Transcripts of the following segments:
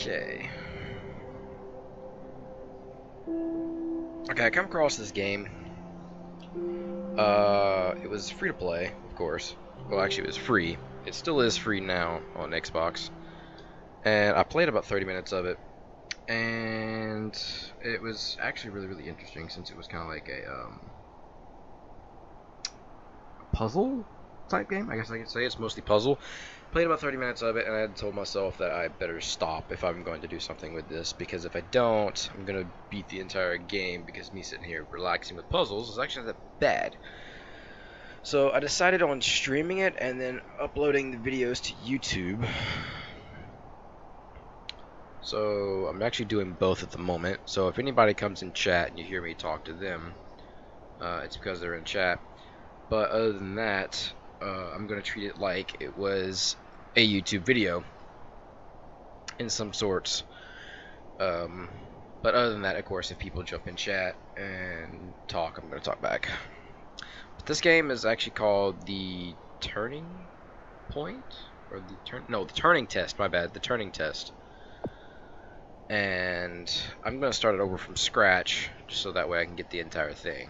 Okay. Okay, I come across this game. It was free to play, of course. Well, actually, it was free. It still is free now on Xbox. And I played about 30 minutes of it. And it was actually really, really interesting since it was kind of like a puzzle type game, I guess I could say. It's mostly puzzle. Played about 30 minutes of it, and I had told myself that I better stop if I'm going to do something with this, because if I don't, I'm going to beat the entire game, because me sitting here relaxing with puzzles is actually not that bad. So I decided on streaming it and then uploading the videos to YouTube. So I'm actually doing both at the moment. So if anybody comes in chat and you hear me talk to them, it's because they're in chat. But other than that, I'm going to treat it like it was a YouTube video in some sorts. But other than that, of course, if people jump in chat and talk, I'm going to talk back. But this game is actually called the Turning Point? Or the Turning Test, my bad. The Turning Test. And I'm going to start it over from scratch, just so that way I can get the entire thing.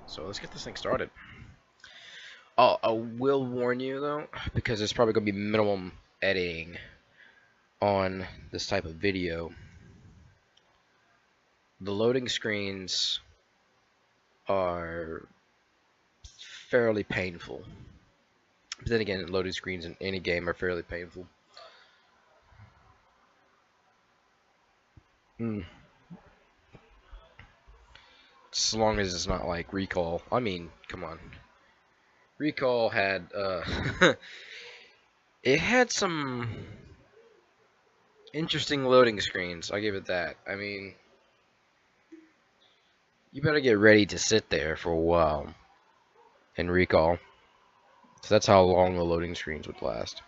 So let's get this thing started. Oh, I will warn you though, because there's probably going to be minimum editing on this type of video. The loading screens are fairly painful. But then again, loading screens in any game are fairly painful. As long as it's not like Recall. I mean, come on. Recall had, it had some interesting loading screens, I'll give it that. I mean, you better get ready to sit there for a while in Recall. So that's how long the loading screens would last.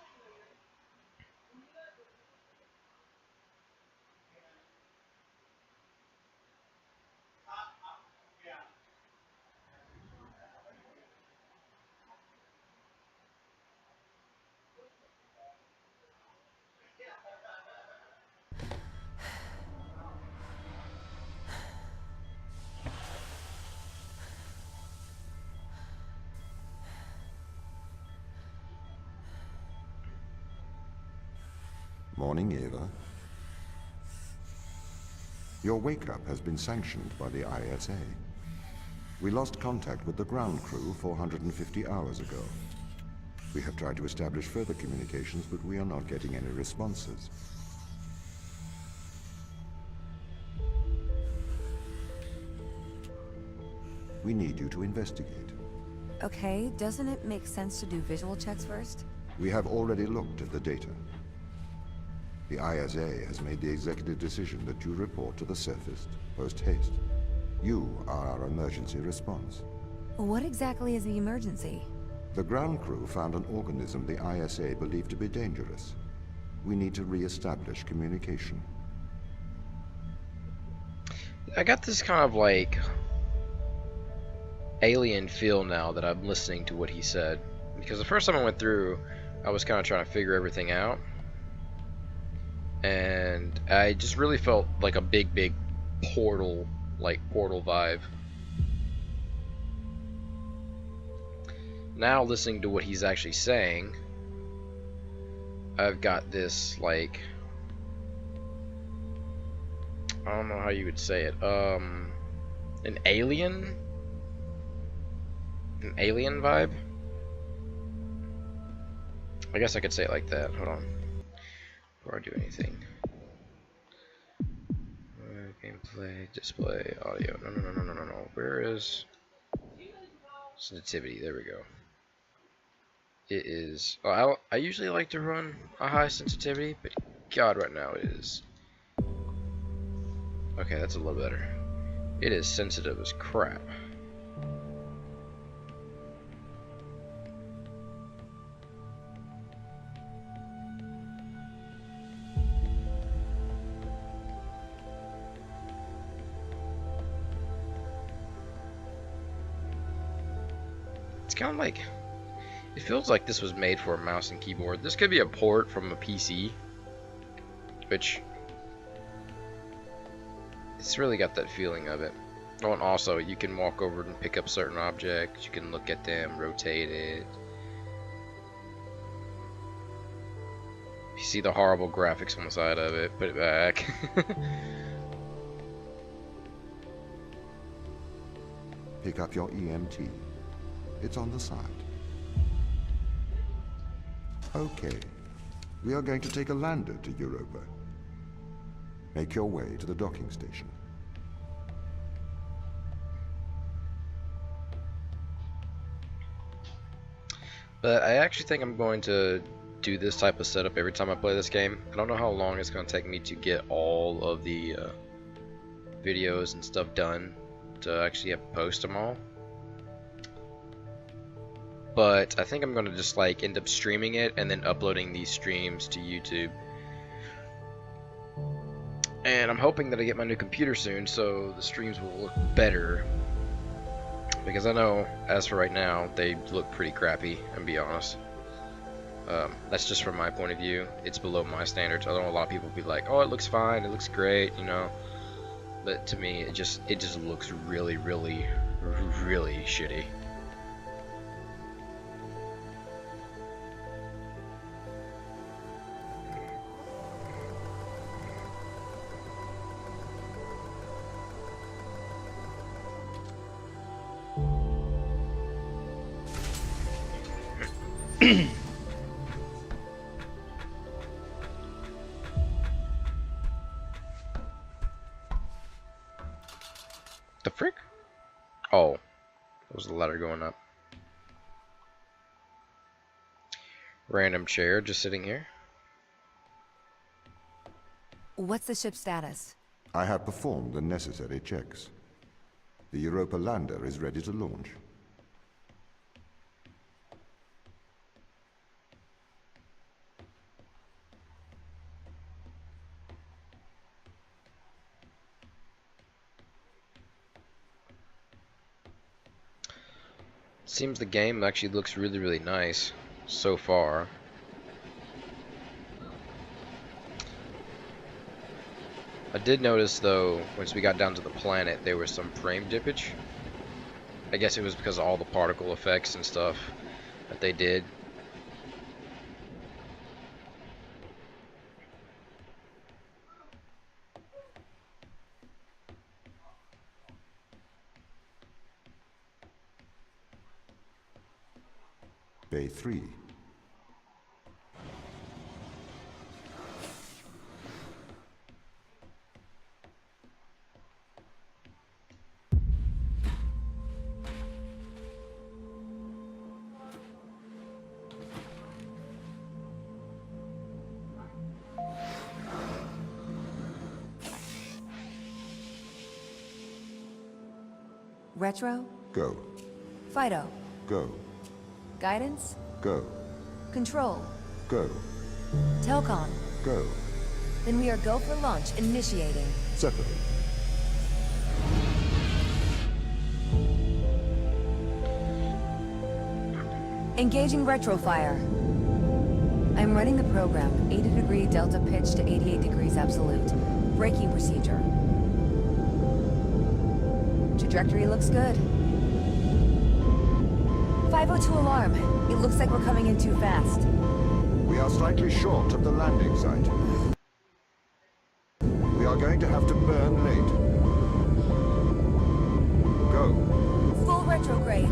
Morning, Eva. Your wake-up has been sanctioned by the ISA. We lost contact with the ground crew 450 hours ago. We have tried to establish further communications, but we are not getting any responses. We need you to investigate. Okay, doesn't it make sense to do visual checks first? We have already looked at the data. The ISA has made the executive decision that you report to the surface post-haste. You are our emergency response. What exactly is the emergency? The ground crew found an organism the ISA believed to be dangerous. We need to re-establish communication. I got this kind of like alien feel now that I'm listening to what he said. Because the first time I went through, I was kind of trying to figure everything out. And I just really felt like a big portal, like portal vibe. Now listening to what he's actually saying, I've got this like, I don't know how you would say it, an alien vibe. I guess I could say it like that. Hold on. Before I do anything. Gameplay, display, audio. No. Where is sensitivity? There we go. It is. Oh, I usually like to run a high sensitivity, but God, right now it is. Okay, that's a little better. It is sensitive as crap. Kind of like, it feels like this was made for a mouse and keyboard. This could be a port from a PC, Which, it's really got that feeling of it. Oh, and also, you can walk over and pick up certain objects, you can look at them, rotate it. You see the horrible graphics on the side of it, put it back. Pick up your EMT. It's on the side. Okay. We are going to take a lander to Europa. Make your way to the docking station. But I actually think I'm going to do this type of setup every time I play this game. I don't know how long it's going to take me to get all of the videos and stuff done to actually post them all. But I think I'm going to just like end up streaming it and then uploading these streams to YouTube. And I'm hoping that I get my new computer soon so the streams will look better. Because I know, as for right now, they look pretty crappy, and be honest. That's just from my point of view. It's below my standards. I know a lot of people be like, oh, it looks fine, it looks great, you know. But to me, it just looks really, really, really shitty. The frick? Oh, that was the ladder going up. Random chair just sitting here. What's the ship's status? I have performed the necessary checks. The Europa lander is ready to launch. Seems the game actually looks really, really nice so far. I did notice though, once we got down to the planet, there was some frame dippage. I guess it was because of all the particle effects and stuff that they did. Bay 3. Retro? Go. Fido? Go. Guidance? Go. Control? Go. Telcon? Go. Then we are go for launch, initiating. Separate. Engaging retrofire. I'm running the program, 80-degree delta pitch to 88 degrees absolute. Braking procedure. Trajectory looks good. 502 alarm. It looks like we're coming in too fast. We are slightly short of the landing site. We are going to have to burn late. Go. Full retrograde.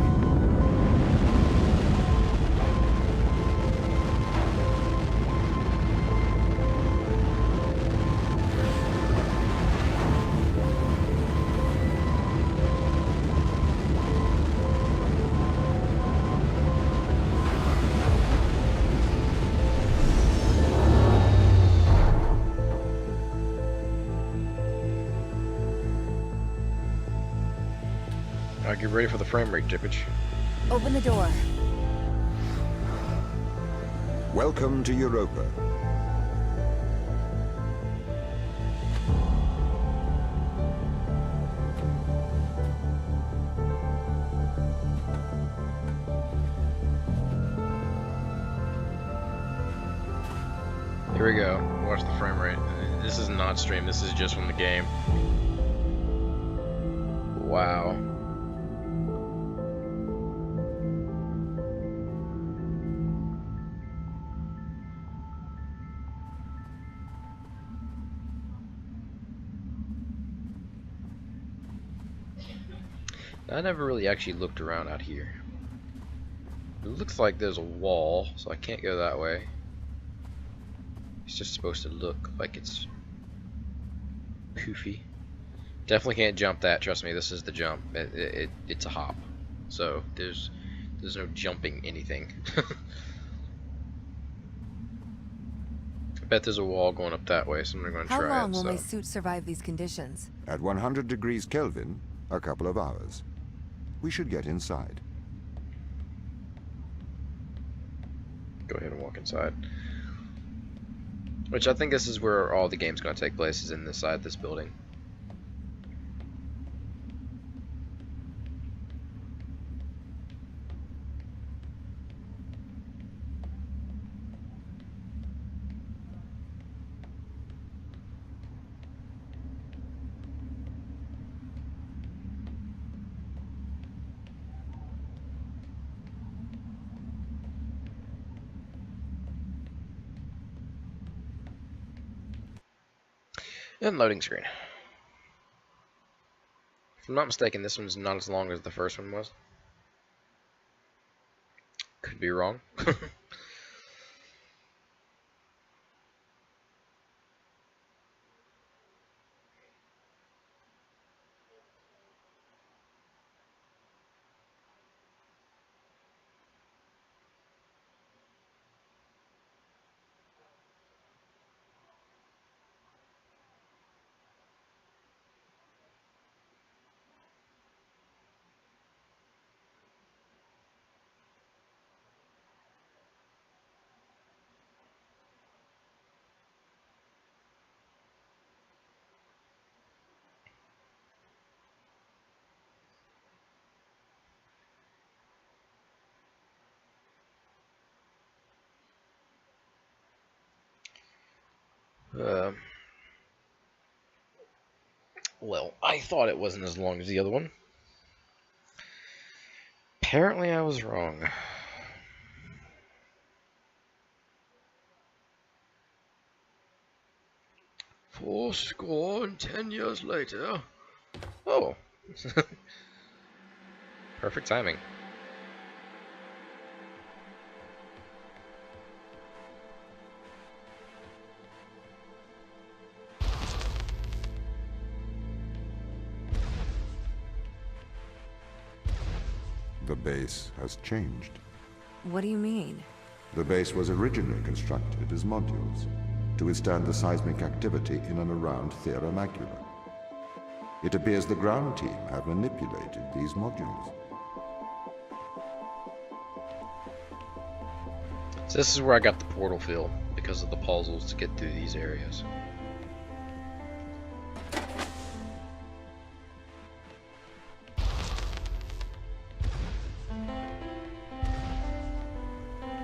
Alright, get ready for the frame rate dippage. Open the door. Welcome to Europa. Here we go. Watch the frame rate. This is not streamed. This is just from the game. Wow. I never really actually looked around out here. It looks like there's a wall, so I can't go that way. It's just supposed to look like it's poofy. Definitely can't jump that. Trust me, this is the jump. It's a hop. So there's no jumping anything. I bet there's a wall going up that way, so I'm going to try it. How long will my suit survive these conditions? At 100 degrees Kelvin, a couple of hours. We should get inside. Go ahead and walk inside. Which I think this is where all the game's going to take place, is in this side of this building. And loading screen. If I'm not mistaken, this one's not as long as the first one was. Could be wrong. Well, I thought it wasn't as long as the other one. Apparently I was wrong. Fourscore and 10 years later. Oh. Perfect timing. The base has changed. What do you mean? The base was originally constructed as modules to withstand the seismic activity in and around Thera Macula. It appears the ground team have manipulated these modules. So this is where I got the portal feel, because of the puzzles to get through these areas.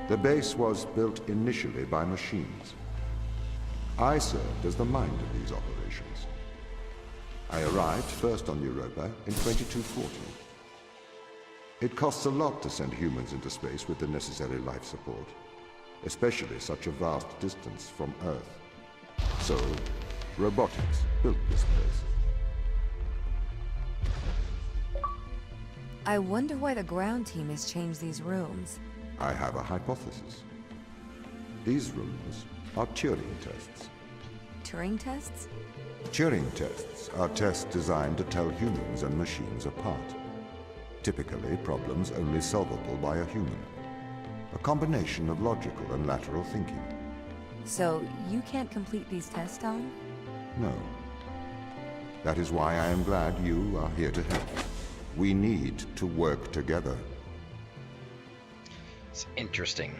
The base was built initially by machines. I served as the mind of these operations. I arrived first on Europa in 2240. It costs a lot to send humans into space with the necessary life support, especially such a vast distance from Earth. So, robotics built this place. I wonder why the ground team has changed these rooms. I have a hypothesis. These rooms are Turing tests. Turing tests? Turing tests are tests designed to tell humans and machines apart. Typically, problems only solvable by a human. A combination of logical and lateral thinking. So, you can't complete these tests, Tom? No. That is why I am glad you are here to help. We need to work together. It's interesting.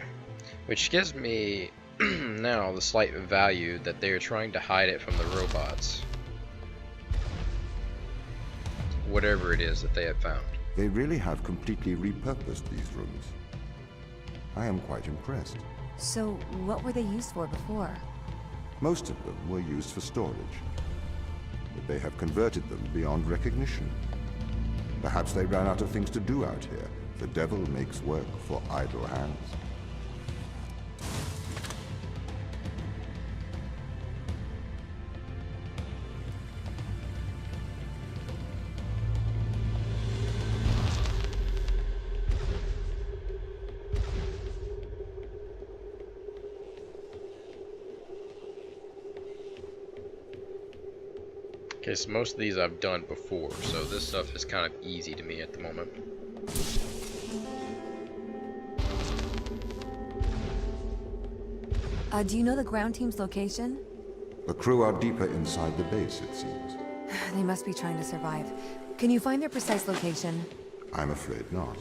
Which gives me now the slight value that they're trying to hide it from the robots. Whatever it is that they have found. They really have completely repurposed these rooms. I am quite impressed. So, what were they used for before? Most of them were used for storage, but they have converted them beyond recognition. Perhaps they ran out of things to do out here. The devil makes work for idle hands. Okay, so most of these I've done before, so this stuff is kind of easy to me at the moment. Do you know the ground team's location? The crew are deeper inside the base, it seems. They must be trying to survive. Can you find their precise location? I'm afraid not.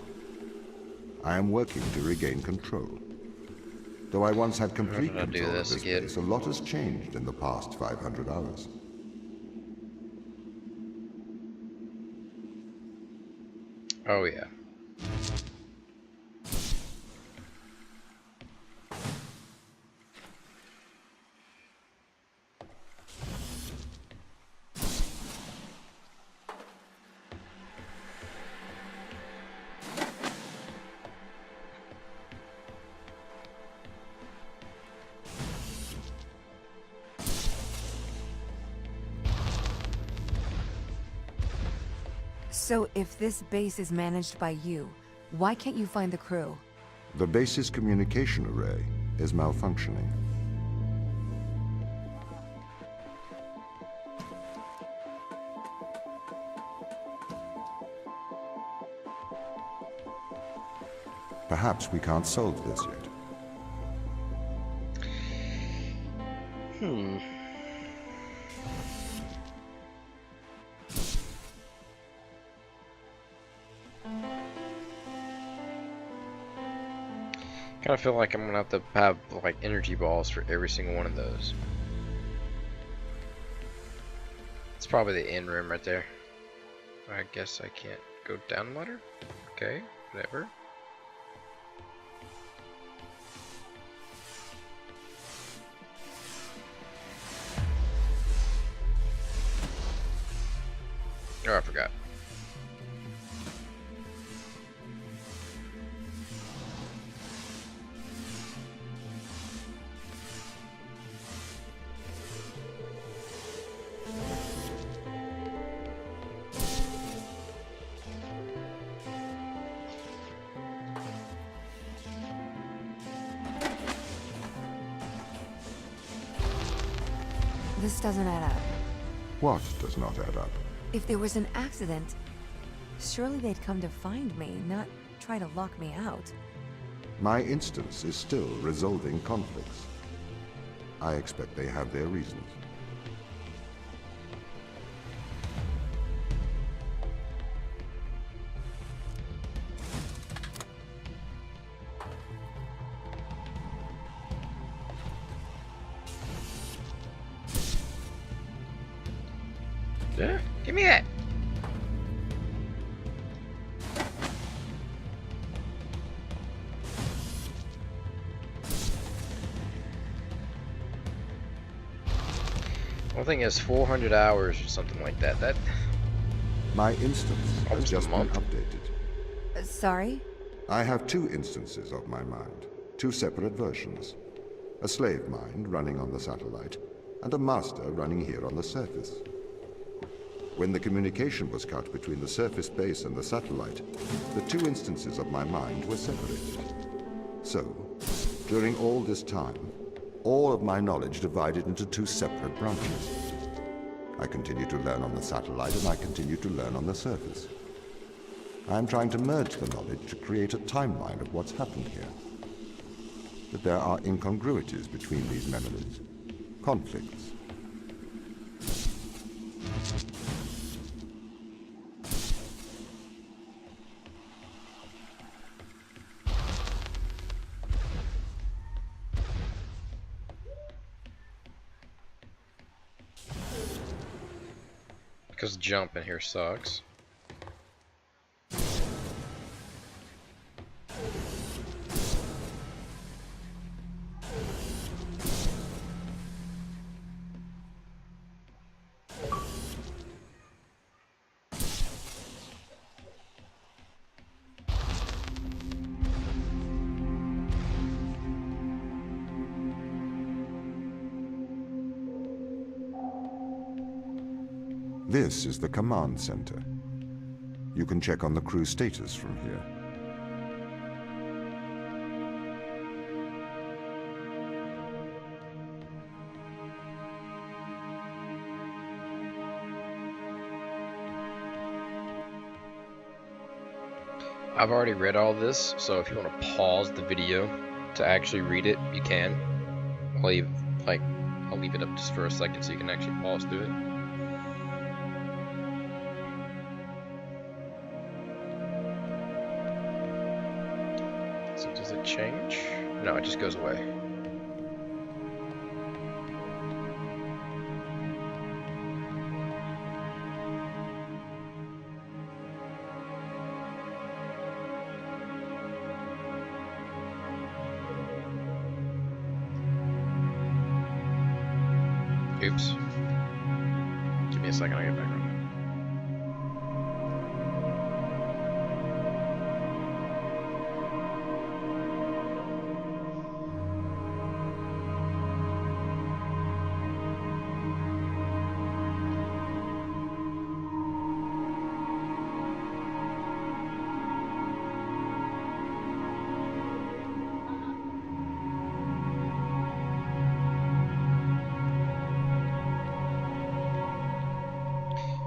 I am working to regain control. Though I once had complete I'll do control of this this again. place, a lot has changed in the past 500 hours. Oh yeah. So if this base is managed by you, why can't you find the crew? The base's communication array is malfunctioning. Perhaps we can't solve this yet. Kind of feel like I'm gonna have to have like energy balls for every single one of those. It's probably the end room right there. I guess I can't go down the ladder. Okay, whatever. Oh, I forgot. This doesn't add up. What does not add up? If there was an accident, surely they'd come to find me, not try to lock me out. My instance is still resolving conflicts. I expect they have their reasons. Yeah, give me that. One thing is 400 hours or something like that. That My instance has Almost a just been month. updated. Sorry? I have two instances of my mind, two separate versions. A slave mind running on the satellite, and a master running here on the surface. When the communication was cut between the surface base and the satellite, the two instances of my mind were separated. So, during all this time, all of my knowledge divided into two separate branches. I continue to learn on the satellite, and I continue to learn on the surface. I am trying to merge the knowledge to create a timeline of what's happened here. But there are incongruities between these memories, conflicts. because jumping here sucks. This is the command center. You can check on the crew status from here. I've already read all this, so if you want to pause the video to actually read it, you can. I'll leave it up just for a second so you can actually pause through it. So does it change? No, it just goes away. Oops. Give me a second, I'll get back on.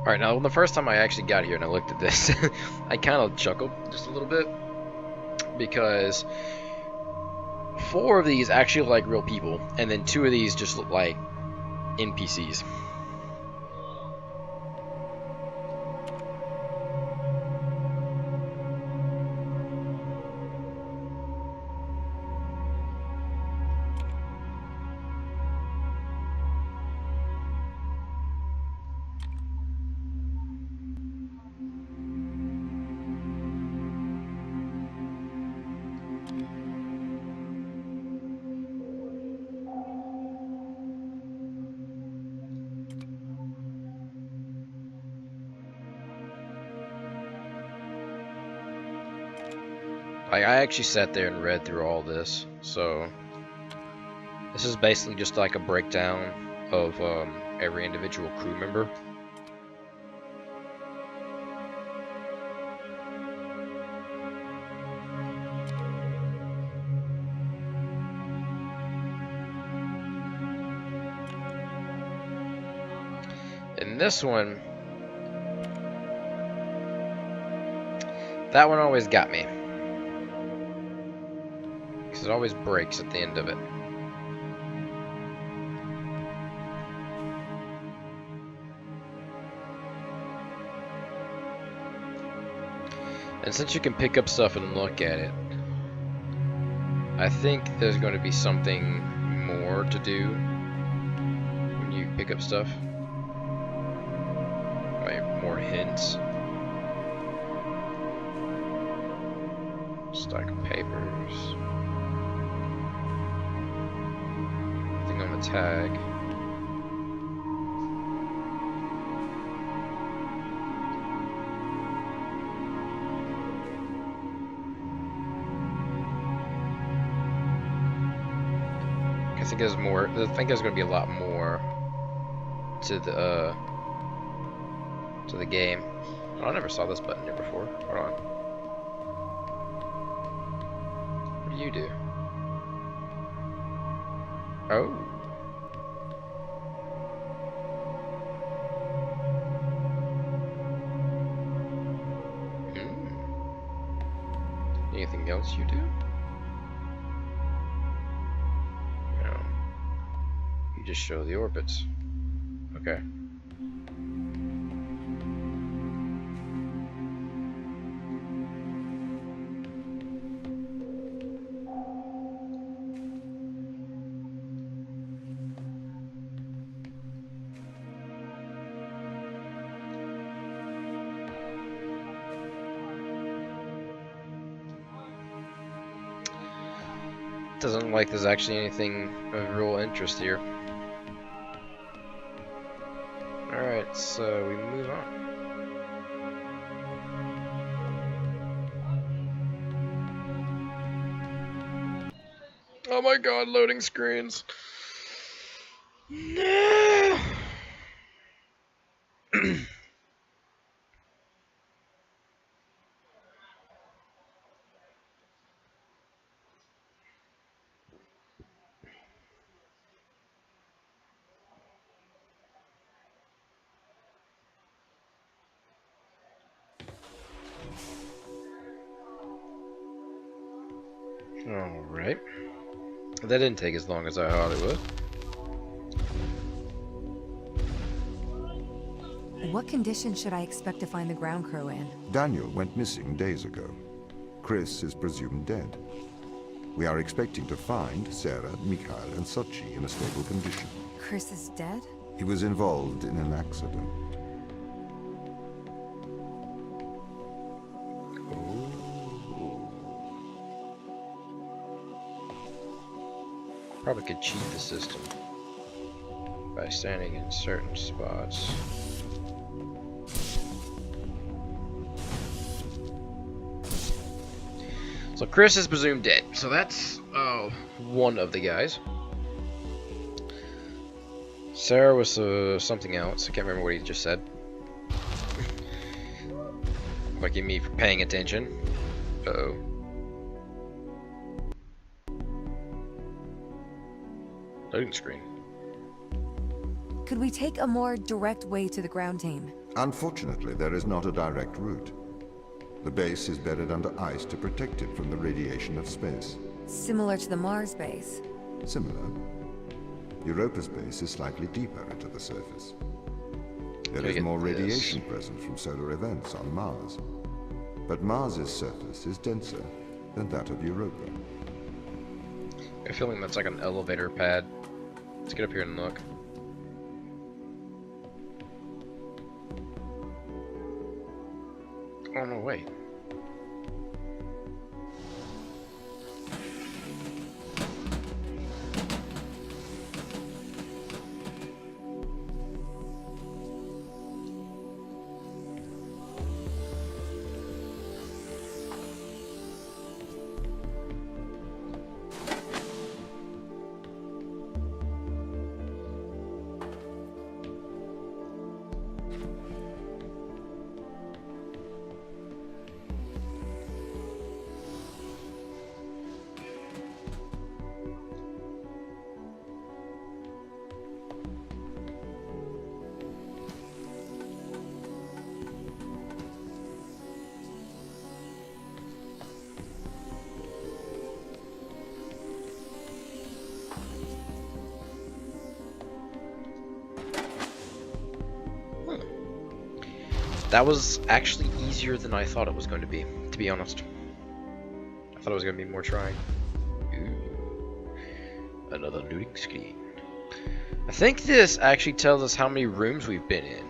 Alright, now the first time I actually got here and I looked at this, I kind of chuckled just a little bit, because 4 of these actually look like real people, and then 2 of these just look like NPCs. Like, I actually sat there and read through all this, so this is basically just like a breakdown of every individual crew member. And this one, that one always got me. It always breaks at the end of it. And since you can pick up stuff and look at it, I think there's going to be something more to do when you pick up stuff. Like more hints. Stack of papers. On the tag. I think there's more. I think there's going to be a lot more to the game. Oh, I never saw this button here before. Hold on. What do you do? Oh. Anything else you do? No. You just show the orbits. Okay. Doesn't look like there's actually anything of real interest here. Alright, so we move on. Oh my god, loading screens. No. Alright. That didn't take as long as I thought it would. What condition should I expect to find the ground crew in? Daniel went missing days ago. Chris is presumed dead. We are expecting to find Sarah, Mikhail, and Sochi in a stable condition. Chris is dead? He was involved in an accident. Probably could cheat the system by standing in certain spots. So Chris is presumed dead. So that's one of the guys. Sarah was something else. I can't remember what he just said. Lucky me for paying attention. Uh-oh. Loading screen. Could we take a more direct way to the ground team? Unfortunately, there is not a direct route. The base is buried under ice to protect it from the radiation of space. Similar to the Mars base. Similar. Europa's base is slightly deeper into the surface. There is more radiation present from solar events on Mars. But Mars's surface is denser than that of Europa. I have a feeling that's like an elevator pad. Let's get up here and look. Oh no, wait. That was actually easier than I thought it was going to be honest. I thought it was going to be more trying. Ooh. Another looting screen. I think this actually tells us how many rooms we've been in.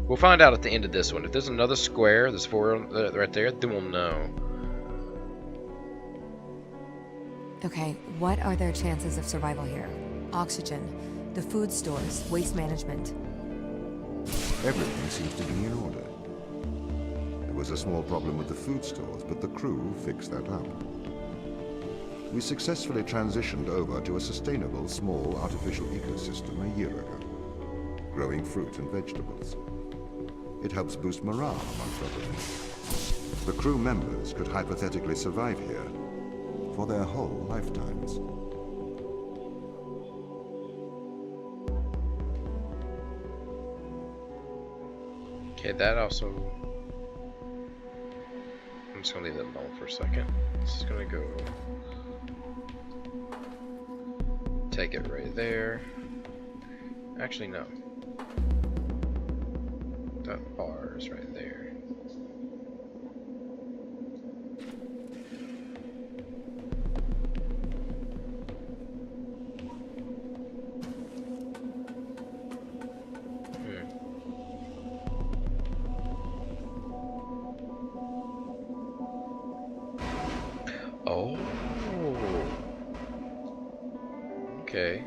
We'll find out at the end of this one. If there's another square, there's 4 right there, then we'll know. Okay, what are their chances of survival here? Oxygen, the food stores, waste management. Everything seems to be in order. There was a small problem with the food stores, but the crew fixed that up. We successfully transitioned over to a sustainable, small, artificial ecosystem a year ago, growing fruit and vegetables. It helps boost morale, amongst other things. The crew members could hypothetically survive here for their whole lifetimes. Okay, that also... I'm just gonna leave that alone for a second. This is gonna go... Take it right there. Actually, no. That bar is right there. Oh. Okay.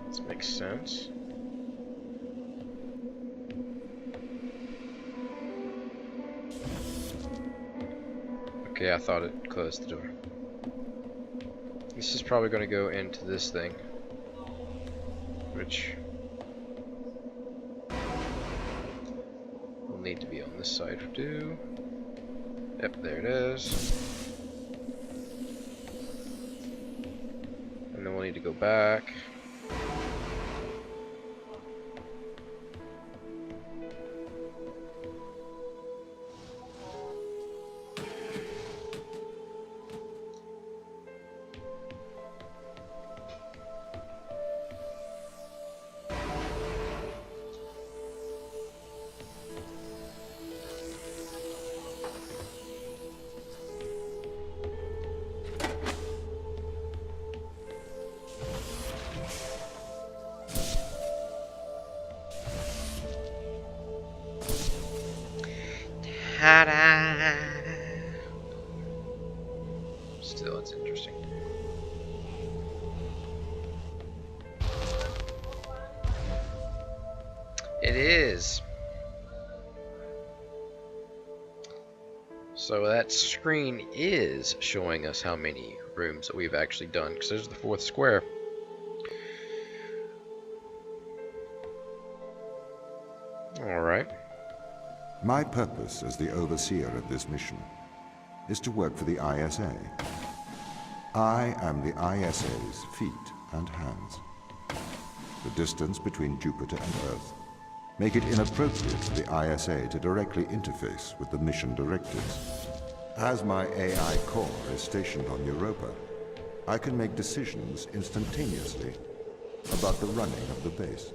This makes sense. Okay, I thought it closed the door. This is probably going to go into this thing, which will need to be on this side too. Yep, there it is. And then we'll need to go back. still, it's interesting. It is. So that screen is showing us how many rooms that we've actually done, because there's the fourth square. Alright. My purpose as the overseer of this mission is to work for the ISA. I am the ISA's feet and hands. The distance between Jupiter and Earth make it inappropriate for the ISA to directly interface with the mission directives. As my AI core is stationed on Europa, I can make decisions instantaneously about the running of the base.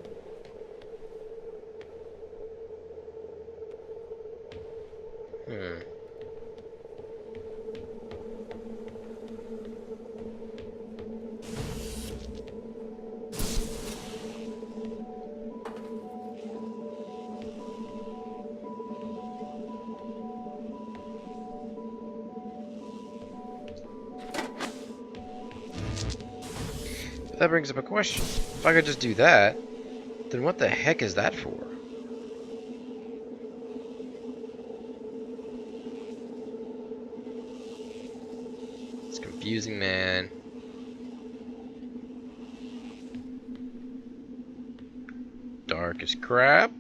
That brings up a question. If I could just do that, then what the heck is that for? It's confusing, man. Dark as crap.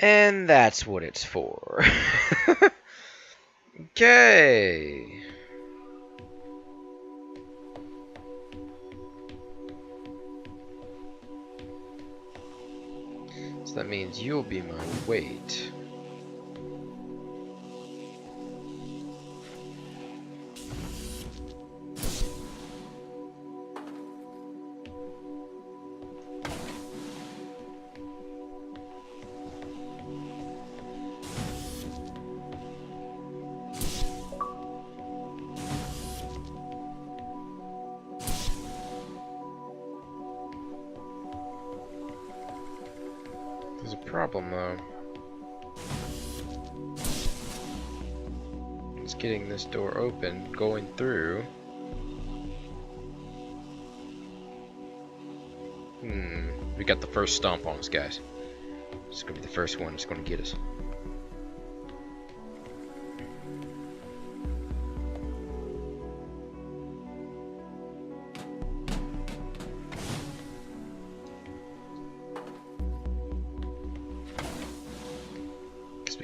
And that's what it's for. Okay. So that means you'll be my weight. There's a problem though. It's getting this door open, going through. We got the first stomp on us, guys. It's gonna be the first one that's gonna get us.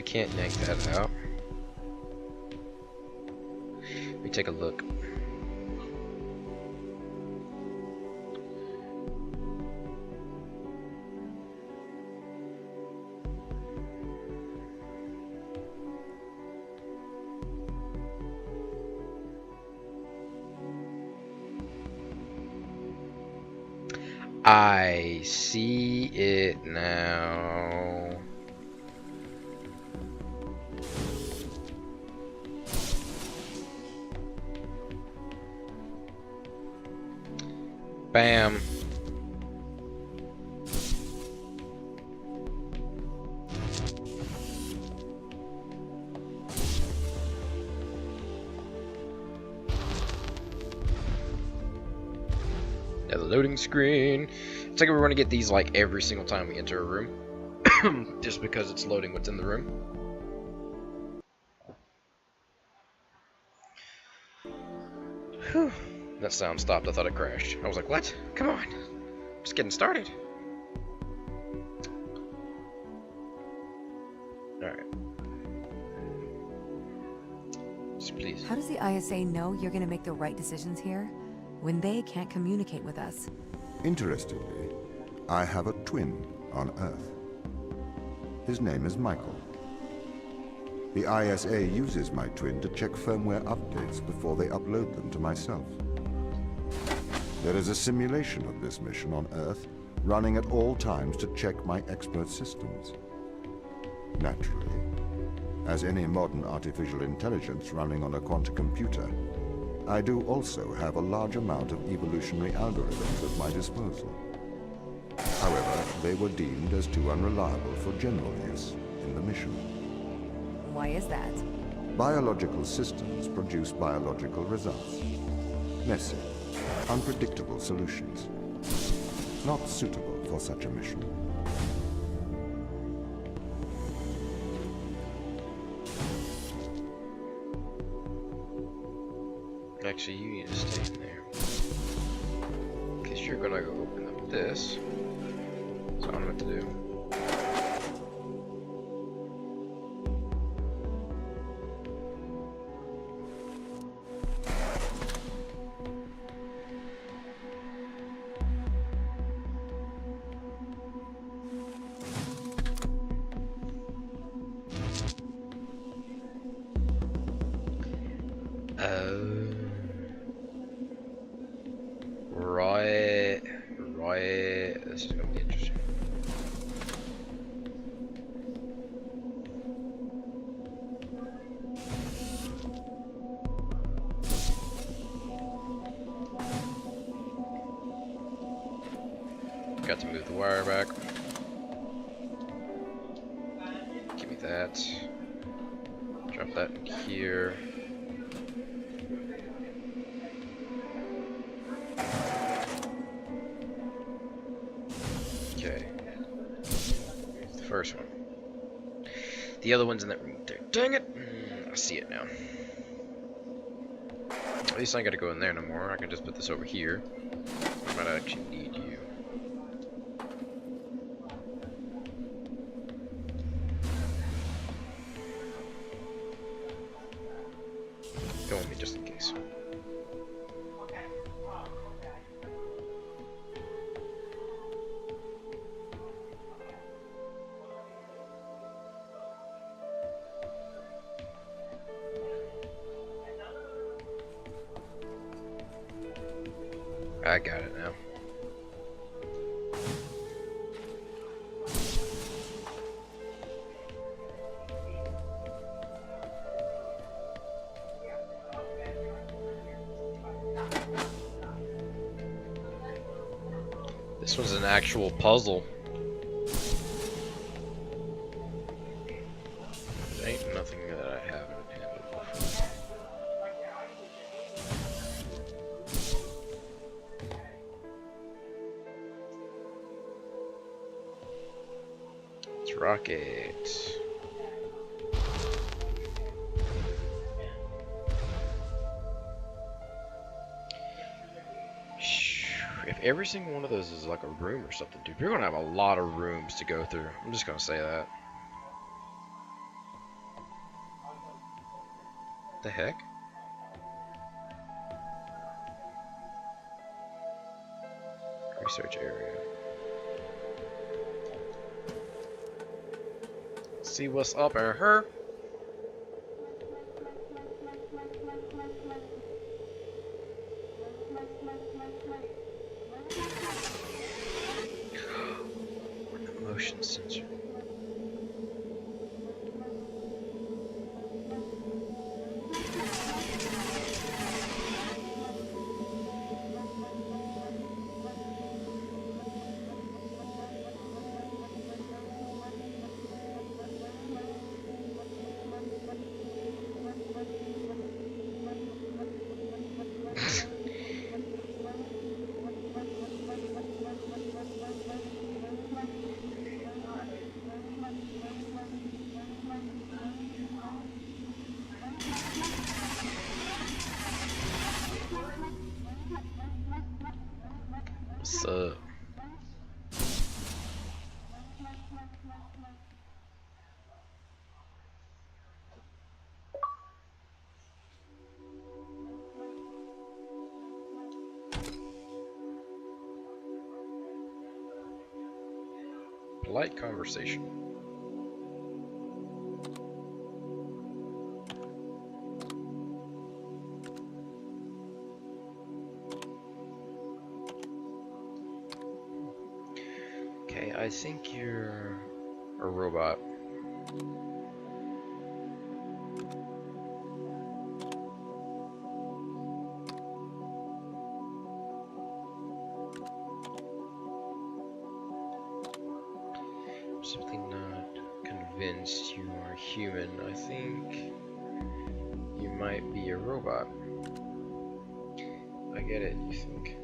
Can't yank that out. Let me take a look. I see it now. Bam. Yeah, the loading screen. It's like we're going to get these like every single time we enter a room. Just because it's loading what's in the room. Whew. That sound stopped. I thought it crashed. I was like, what? Come on. Just getting started. Alright. Just please. How does the ISA know you're gonna make the right decisions here when they can't communicate with us? Interestingly, I have a twin on Earth. His name is Michael. The ISA uses my twin to check firmware updates before they upload them to myself. There is a simulation of this mission on Earth, running at all times to check my expert systems. Naturally, as any modern artificial intelligence running on a quantum computer, I do also have a large amount of evolutionary algorithms at my disposal. However, they were deemed as too unreliable for general use in the mission. Why is that? Biological systems produce biological results. Messy, unpredictable solutions. Not suitable for such a mission. Actually, you need to stay in there. Because you're gonna go open up this. So I don't know what to do. Right. This is gonna be interesting. Got to move the wire back. Give me that. Drop that in here. Okay. The first one. The other one's in that room there. Dang it! I see it now. At least I ain't gotta go in there no more. I can just put this over here. I might actually need you. Go with me just in case. I got it now. This one's an actual puzzle. There ain't nothing that I haven't handled before. Let's rock it. If every single one of those is like a room or something, dude, we're gonna have a lot of rooms to go through. I'm just gonna say that. The heck? Research area. See what's up in her. Motion sensor. What's up? Polite conversation. Okay, I think you're a robot. Simply not convinced you are human. I think you might be a robot. I get it, you think.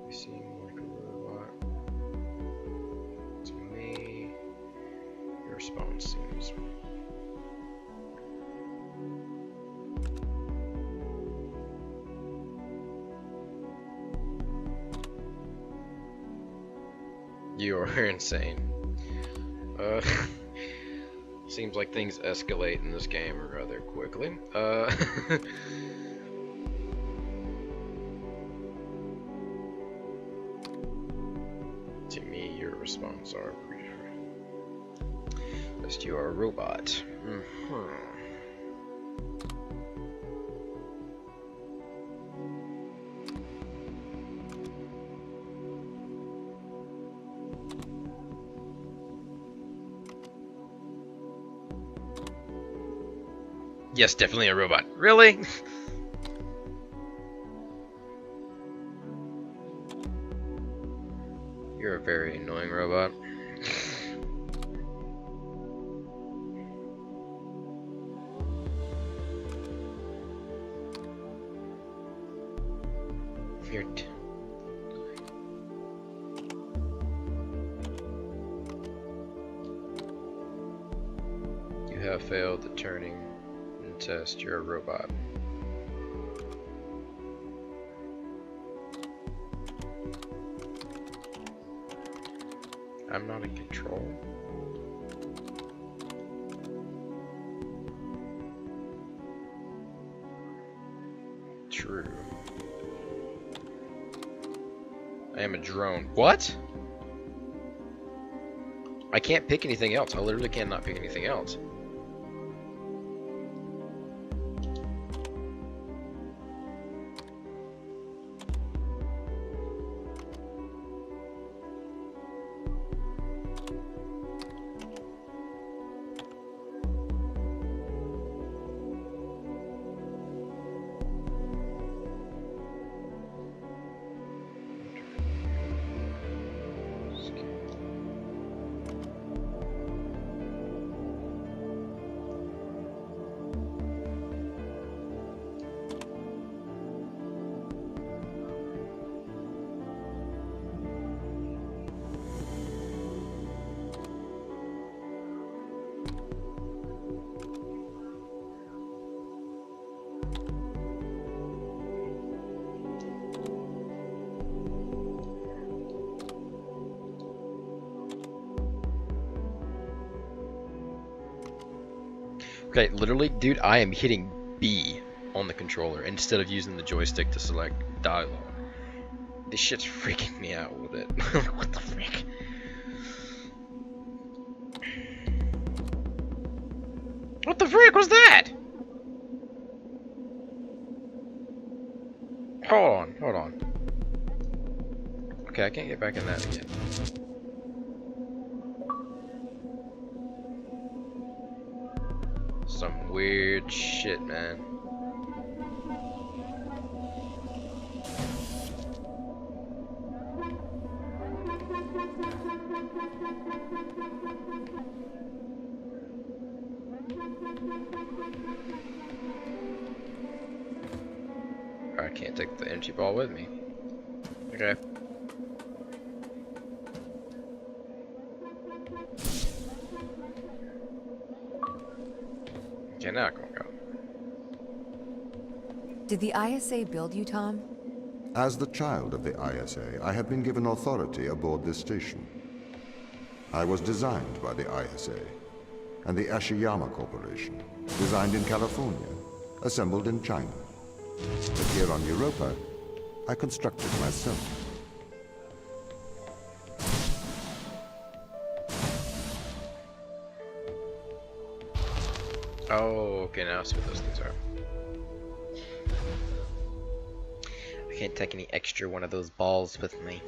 You seem like a robot. To me, your response seems. You are insane. Seems like things escalate in this game rather quickly. To me, your response are lest you are a robot. Yes, definitely a robot. Really? You're a very annoying robot. You're you have failed the Turing test. You're a robot. I'm not in control. True. I am a drone. What? I can't pick anything else. I literally cannot pick anything else. Okay, literally, dude, I am hitting B on the controller instead of using the joystick to select dialogue. This shit's freaking me out with it. What the frick? What the frick was that? Hold on. Okay, I can't get back in that again. Some weird shit, man. I can't take the energy ball with me. Okay. Okay, now I can go. Did the ISA build you, Tom? As the child of the ISA, I have been given authority aboard this station. I was designed by the ISA and the Ashiyama Corporation, designed in California, assembled in China. But here on Europa, I constructed myself. Oh, okay, now I see what those things are. I can't take any extra one of those balls with me.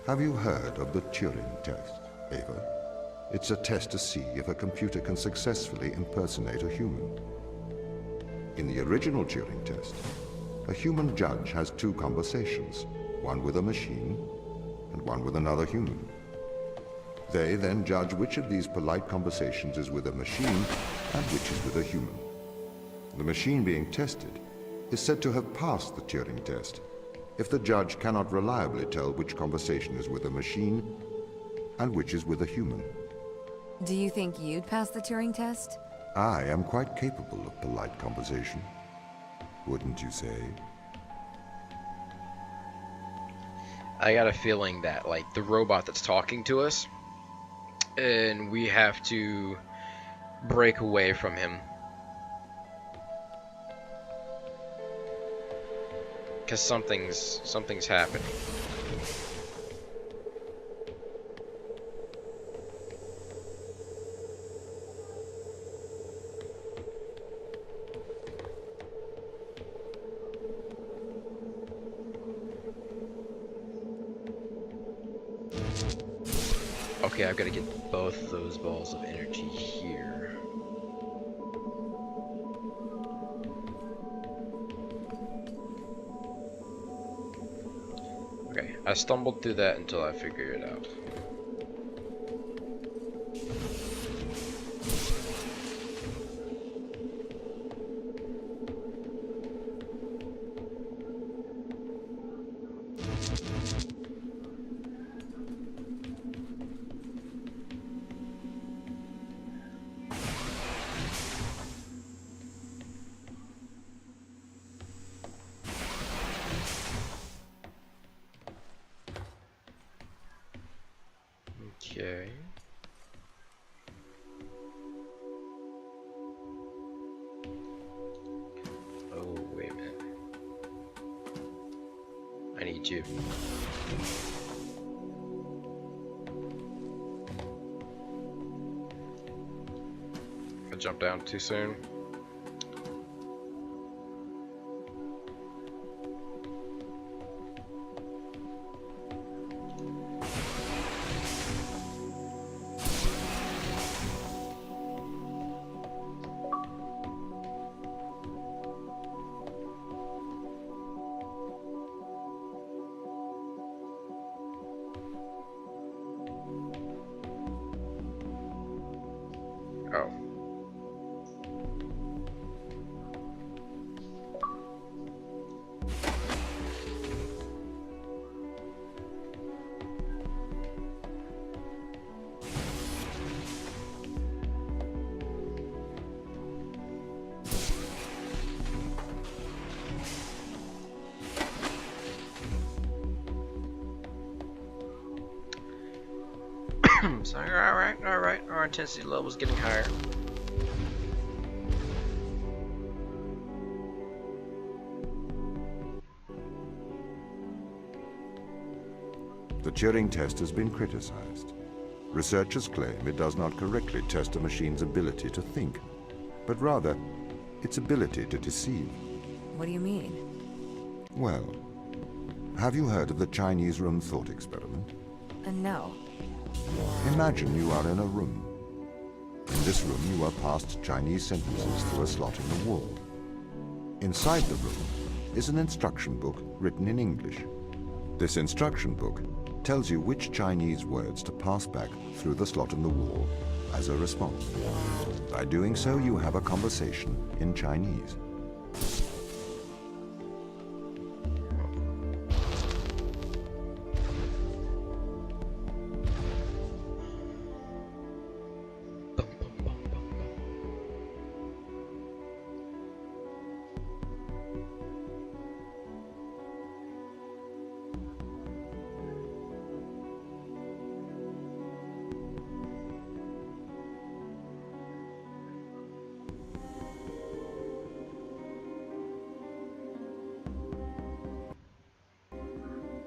Have you heard of the Turing test, Ava? It's a test to see if a computer can successfully impersonate a human. In the original Turing test, a human judge has two conversations, one with a machine and one with another human. They then judge which of these polite conversations is with a machine and which is with a human. The machine being tested is said to have passed the Turing test if the judge cannot reliably tell which conversation is with a machine and which is with a human. Do you think you'd pass the Turing test? I am quite capable of polite conversation. Wouldn't you say? I got a feeling that, like, the robot that's talking to us, and we have to break away from him. Because something's happening. Okay, I've got to get both those balls of energy here. Okay, I stumbled through that until I figured it out. Okay. Oh, wait a minute. I need you. I jumped down too soon. Oh. So, alright, our intensity level is getting higher. The Turing test has been criticized. Researchers claim it does not correctly test a machine's ability to think, but rather its ability to deceive. What do you mean? Well, have you heard of the Chinese room thought experiment? No. Imagine you are in a room. In this room, you are passed Chinese sentences through a slot in the wall. Inside the room is an instruction book written in English. This instruction book tells you which Chinese words to pass back through the slot in the wall as a response. By doing so, you have a conversation in Chinese.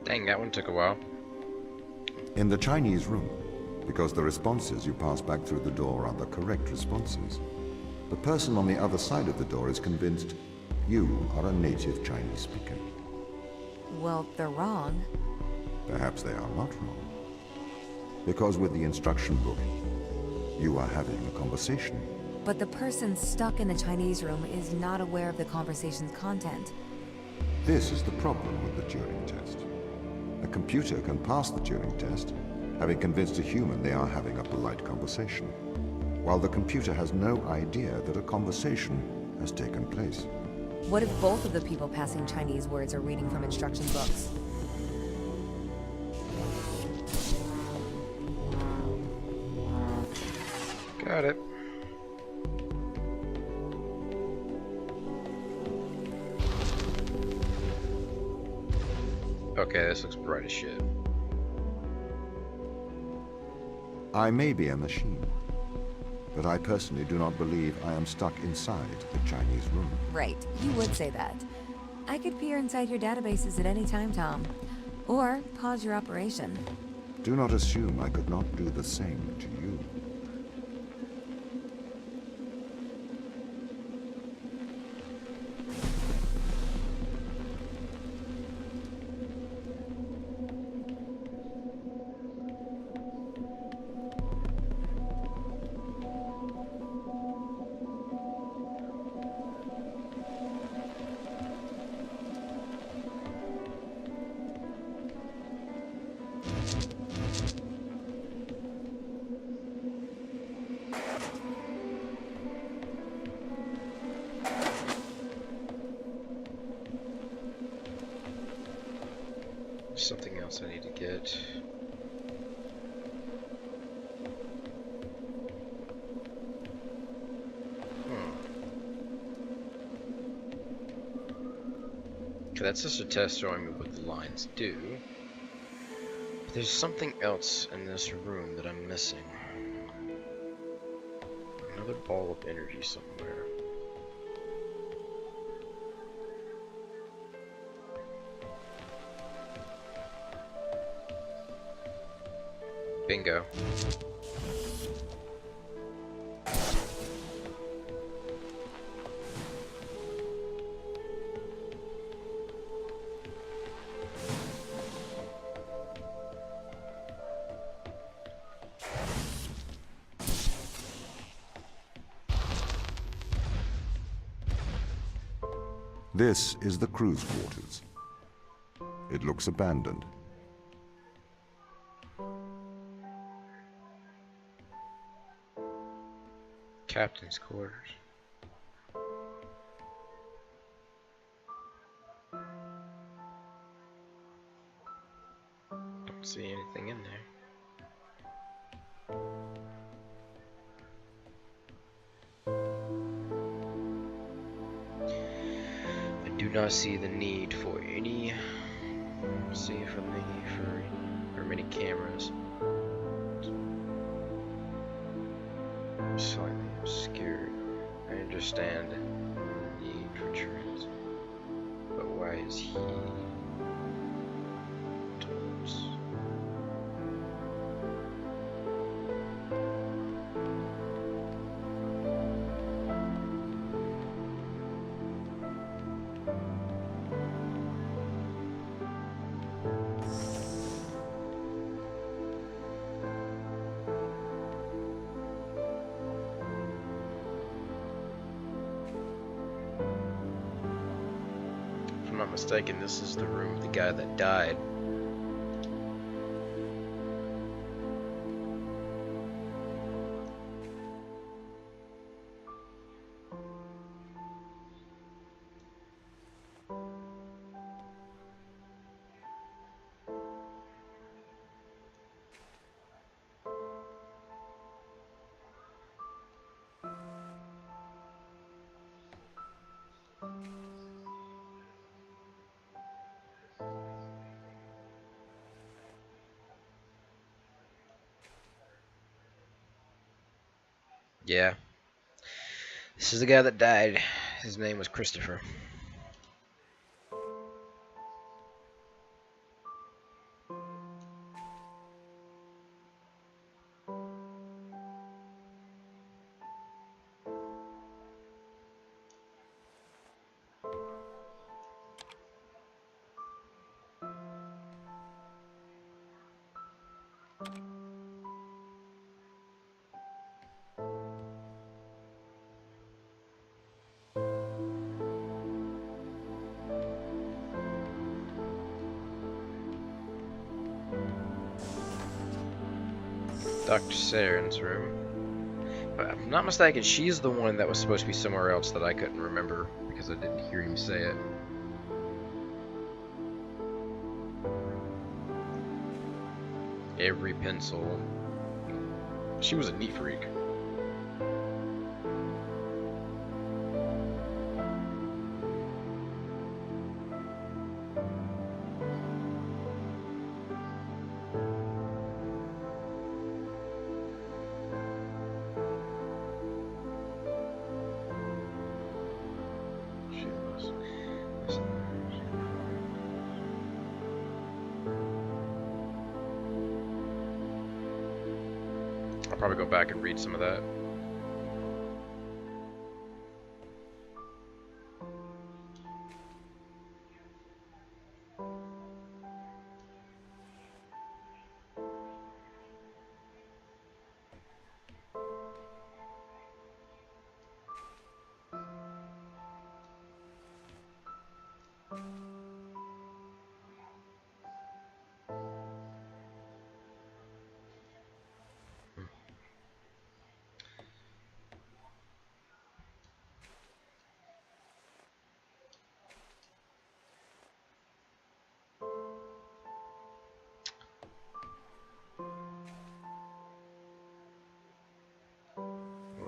Dang, that one took a while. In the Chinese room, because the responses you pass back through the door are the correct responses, the person on the other side of the door is convinced you are a native Chinese speaker. Well, they're wrong. Perhaps they are not wrong. Because with the instruction book, you are having a conversation. But the person stuck in the Chinese room is not aware of the conversation's content. This is the problem with the Turing test. A computer can pass the Turing test, having convinced a human they are having a polite conversation, while the computer has no idea that a conversation has taken place. What if both of the people passing Chinese words are reading from instruction books? Got it. Okay, this looks bright as shit. I may be a machine, but I personally do not believe I am stuck inside the Chinese room. Right, you would say that. I could peer inside your databases at any time, Tom. Or pause your operation. Do not assume I could not do the same to you. Something else I need to get. Okay, that's just a test showing me what the lines do. But there's something else in this room that I'm missing. Another ball of energy somewhere. Bingo. This is the crew's quarters. It looks abandoned. Captain's quarters. Don't see anything in there. I do not see the need for any. See for the need for many cameras. Slightly obscured. I understand the need for trends, but why is he tops? If I'm not mistaken, this is the room of the guy that died. Yeah. This is the guy that died. His name was Christopher. Dr. Saren's room. But if I'm not mistaken, she's the one that was supposed to be somewhere else that I couldn't remember because I didn't hear him say it. Every pencil. She was a neat freak. I'll probably go back and read some of that.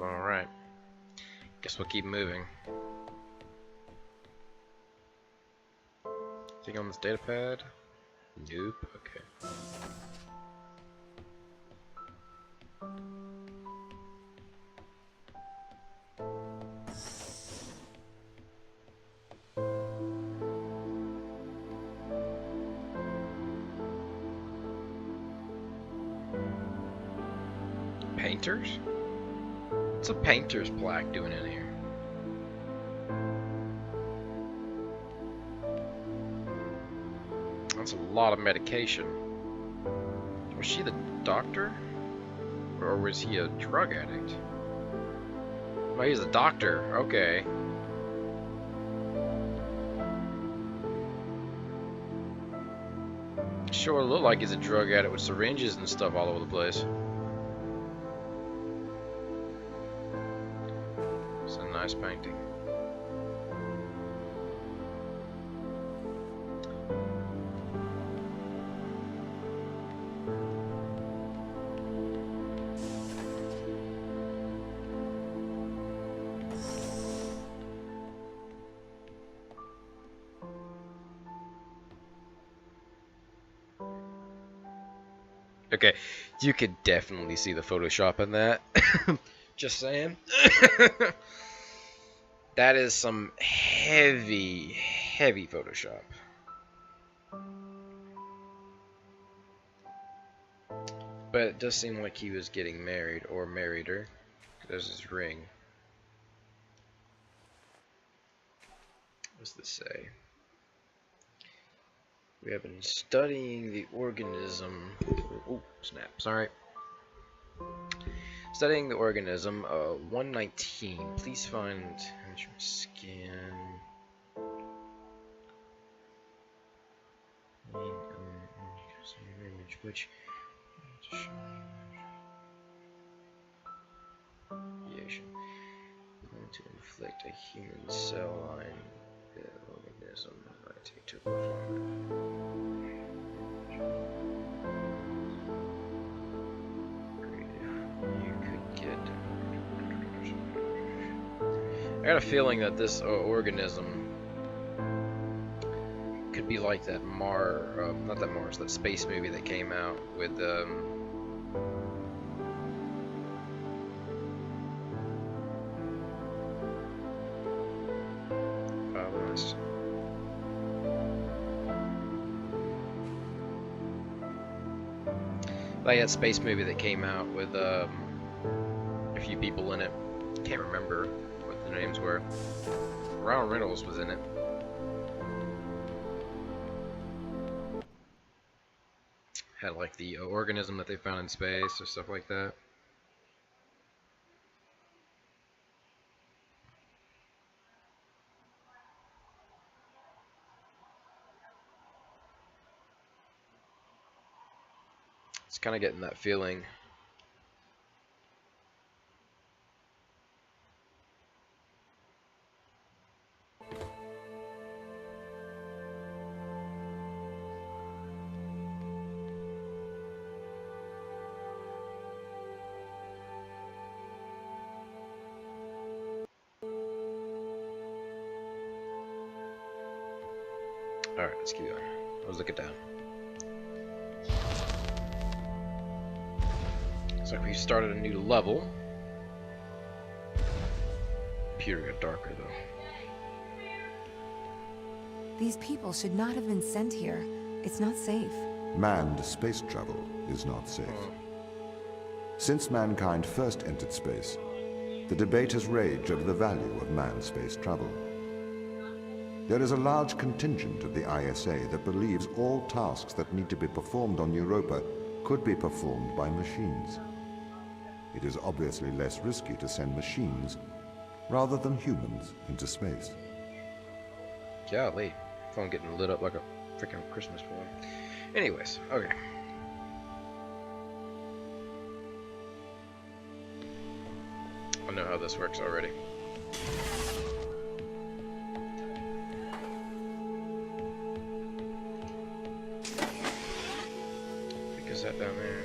Alright. Guess we'll keep moving. Anything on this data pad? Nope. Okay. Painters? What's a painter's plaque doing in here? That's a lot of medication. Was she the doctor? Or was he a drug addict? No, he's a doctor. Okay. Sure looked like he's a drug addict with syringes and stuff all over the place. It's a nice painting. Okay, you could definitely see the Photoshop in that. Just saying. That is some heavy, heavy Photoshop. But it does seem like he was getting married, or married her. There's his ring. What does this say? We have been studying the organism. Oh, snap. Sorry. Studying the organism. 119. Please find skin. Image which. To inflict a human cell line. The organism. I take to perform I got a feeling that this organism could be like that not that Mars, that space movie that came out with like that space movie that came out with a few people in it. Can't remember what the names were. Ryan Reynolds was in it. Had like the organism that they found in space or stuff like that. It's kind of getting that feeling. Alright, let's keep going. Let's look it down. Looks like we started a new level. Computer got darker though. These people should not have been sent here. It's not safe. Manned space travel is not safe. Since mankind first entered space, the debate has raged over the value of manned space travel. There is a large contingent of the ISA that believes all tasks that need to be performed on Europa could be performed by machines. It is obviously less risky to send machines rather than humans into space. Golly, phone getting lit up like a freaking Christmas balloon. Anyways, okay. I know how this works already. Is that down there?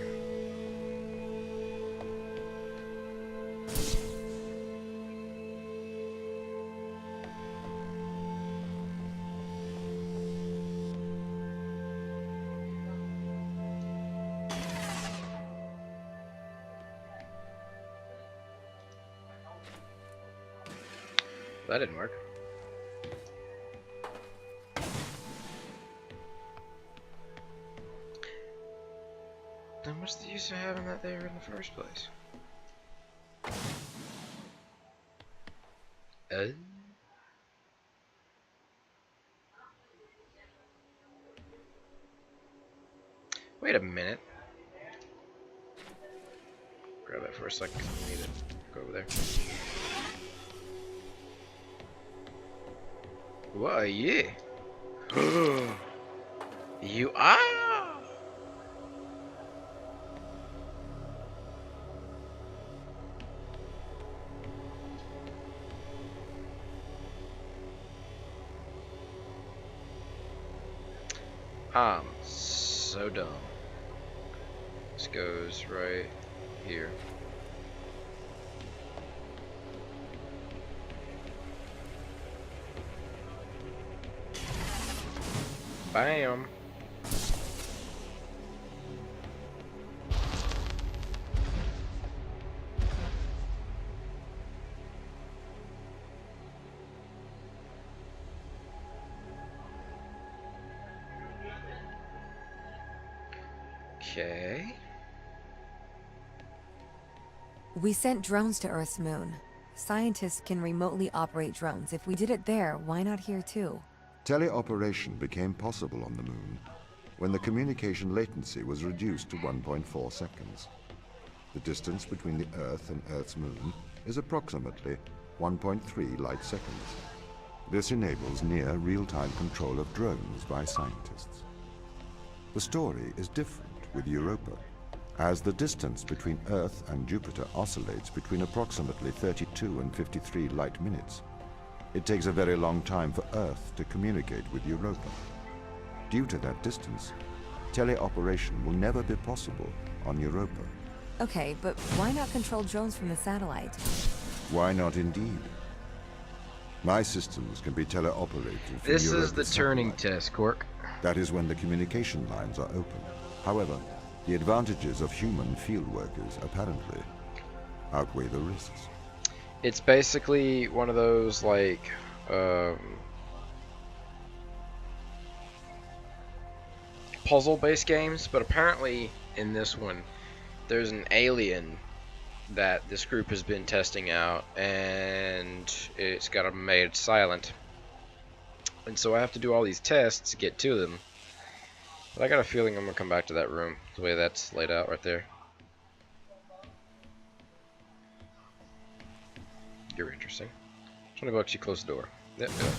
That didn't work. Then what's the use of having that there in the first place? Wait a minute. Grab that for a second. I need to go over there. Whoa, yeah. You are. I'm so dumb. This goes right here. Bam. Okay. We sent drones to Earth's moon. Scientists can remotely operate drones. If we did it there, why not here too? Teleoperation became possible on the moon when the communication latency was reduced to 1.4 seconds. The distance between the Earth and Earth's moon is approximately 1.3 light seconds. This enables near real-time control of drones by scientists. The story is different with Europa, as the distance between Earth and Jupiter oscillates between approximately 32 and 53 light minutes. It takes a very long time for Earth to communicate with Europa. Due to that distance, teleoperation will never be possible on Europa. Okay, but why not control drones from the satellite? Why not indeed? My systems can be teleoperated from This is Europa's the Turing satellite. test, Quark. That is when the communication lines are open. However, the advantages of human field workers apparently outweigh the risks. It's basically one of those like puzzle-based games, but apparently in this one there's an alien that this group has been testing out, and it's got them made silent. And so I have to do all these tests to get to them. But I got a feeling I'm gonna come back to that room, the way that's laid out right there. You're interesting. Just wanna go actually close the door. Yep, yeah.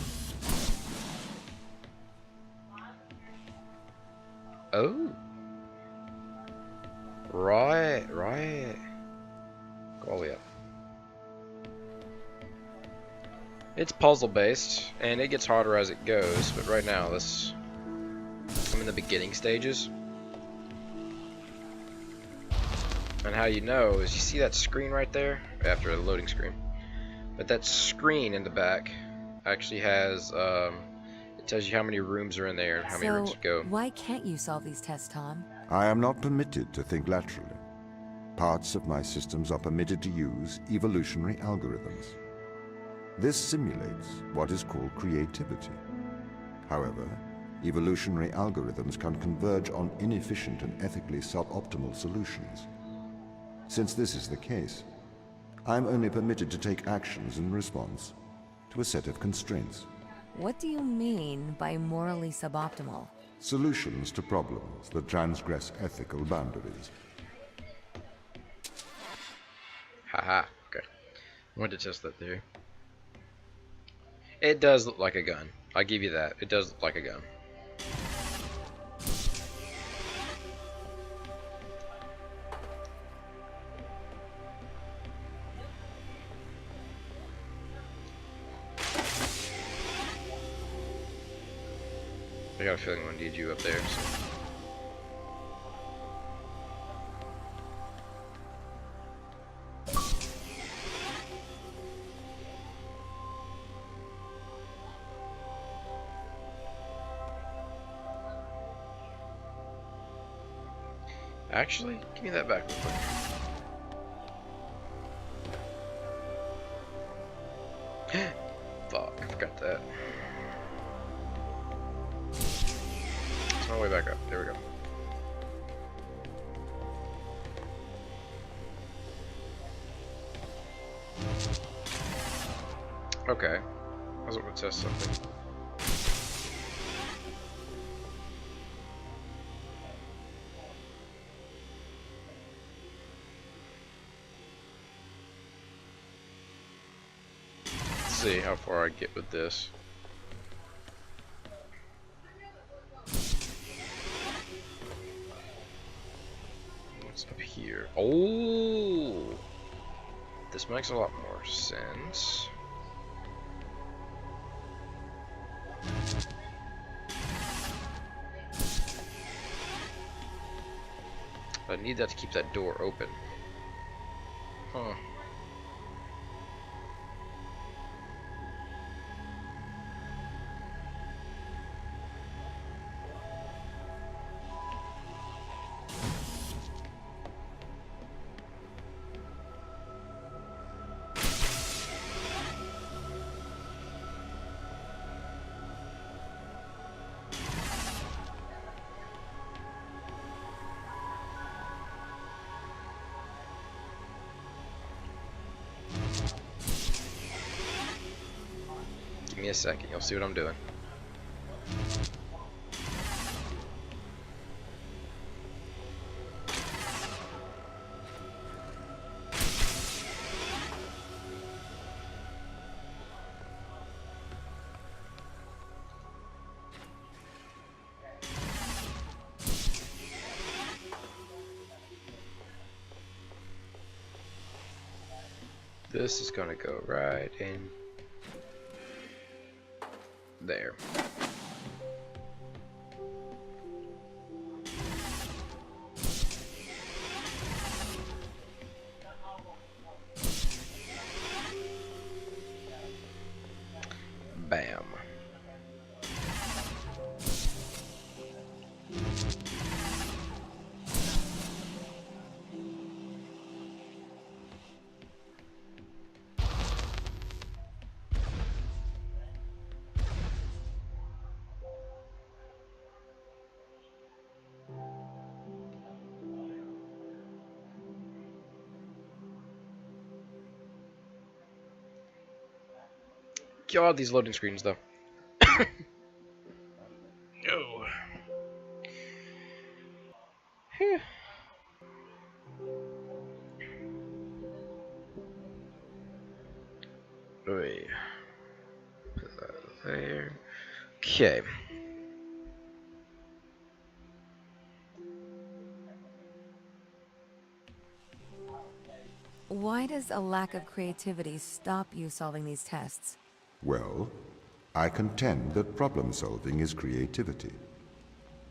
Oh. Right. Go all the way up. It's puzzle based, and it gets harder as it goes, but right now I'm in the beginning stages. And how you know is you see that screen right there after the loading screen. But that screen in the back actually has it tells you how many rooms are in there and how many rooms So, to go. why can't you solve these tests, Tom? I am not permitted to think laterally. Parts of my systems are permitted to use evolutionary algorithms. This simulates what is called creativity. However, evolutionary algorithms can converge on inefficient and ethically suboptimal solutions. Since this is the case, I am only permitted to take actions in response to a set of constraints. What do you mean by morally suboptimal? Solutions to problems that transgress ethical boundaries. Haha, okay. I wanted to test that theory. It does look like a gun. I'll give you that. It does look like a gun. I got a feeling I'm gonna need you up there, so. Actually, give me that back real quick. Fuck, I forgot that. It's my way back up. There we go. Okay. I was going to test something. See how far I get with this. What's up here? Oh, this makes a lot more sense. I need that to keep that door open. Huh. Give me a second, you'll see what I'm doing. This is gonna go right in there. Bam. God, these loading screens though. Oh. Phew. Wait. Put that there. Okay. Why does a lack of creativity stop you solving these tests? Well, I contend that problem solving is creativity.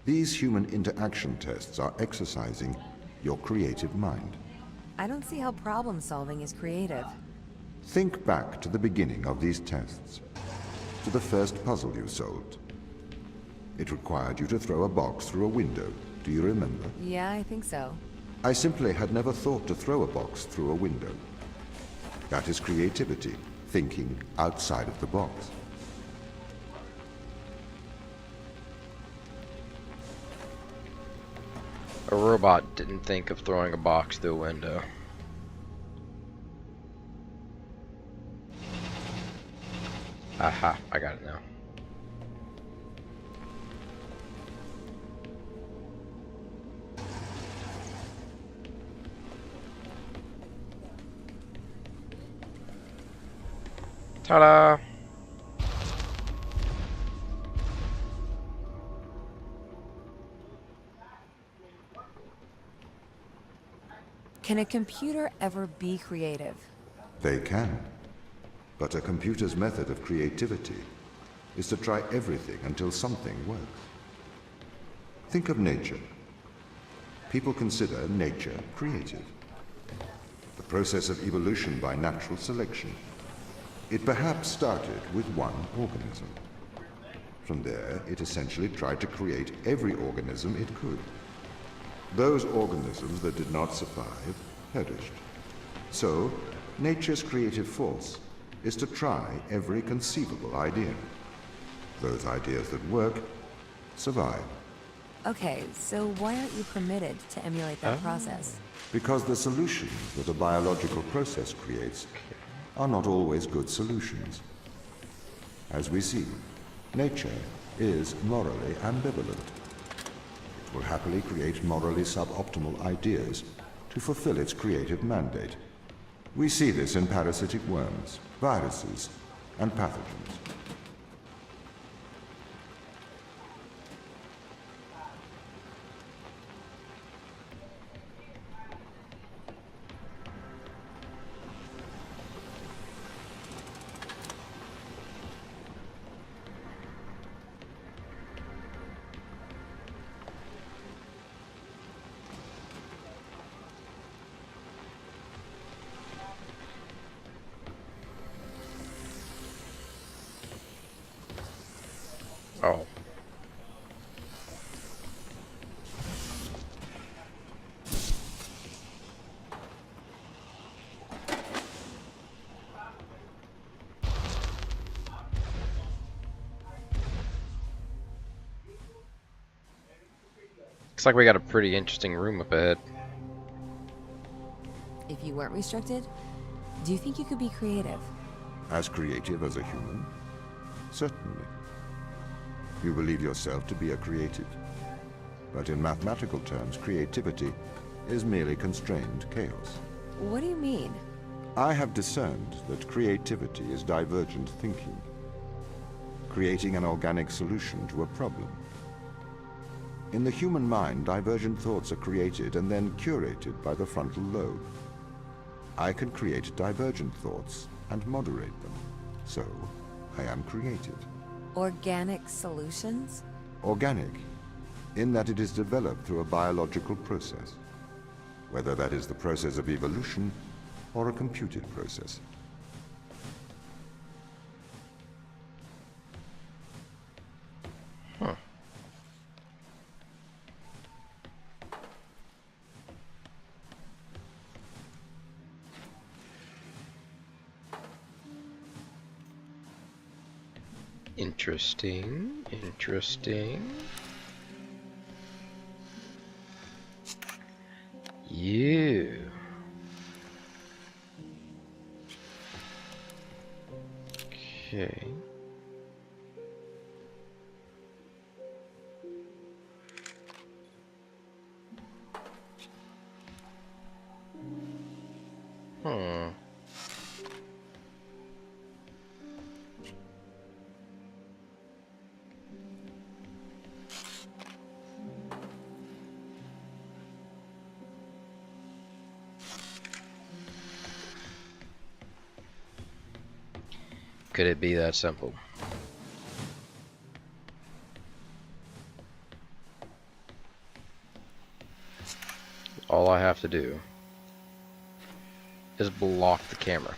These human interaction tests are exercising your creative mind. I don't see how problem solving is creative. Think back to the beginning of these tests, to the first puzzle you solved, It required you to throw a box through a window. Do you remember? Yeah, I think so. I simply had never thought to throw a box through a window. That is creativity, thinking outside of the box. A robot didn't think of throwing a box through a window. Aha, I got it now. Ta-da! Can a computer ever be creative? They can. But a computer's method of creativity is to try everything until something works. Think of nature. People consider nature creative. The process of evolution by natural selection. It perhaps started with one organism. From there, it essentially tried to create every organism it could. Those organisms that did not survive perished. So, nature's creative force is to try every conceivable idea. Those ideas that work survive. Okay, so why aren't you permitted to emulate that process? Because the solutions that a biological process creates are not always good solutions. As we see, nature is morally ambivalent. It will happily create morally suboptimal ideas to fulfill its creative mandate. We see this in parasitic worms, viruses, and pathogens. Oh. Looks like we got a pretty interesting room up ahead. If you weren't restricted, do you think you could be creative? As creative as a human? Certainly. You believe yourself to be a creative. But in mathematical terms, creativity is merely constrained chaos. What do you mean? I have discerned that creativity is divergent thinking, creating an organic solution to a problem. In the human mind, divergent thoughts are created and then curated by the frontal lobe. I can create divergent thoughts and moderate them, so I am creative. Organic solutions? Organic, in that it is developed through a biological process, whether that is the process of evolution or a computed process. Huh. Interesting, interesting. You. Okay. Hmm. Could it be that simple? All I have to do is block the camera.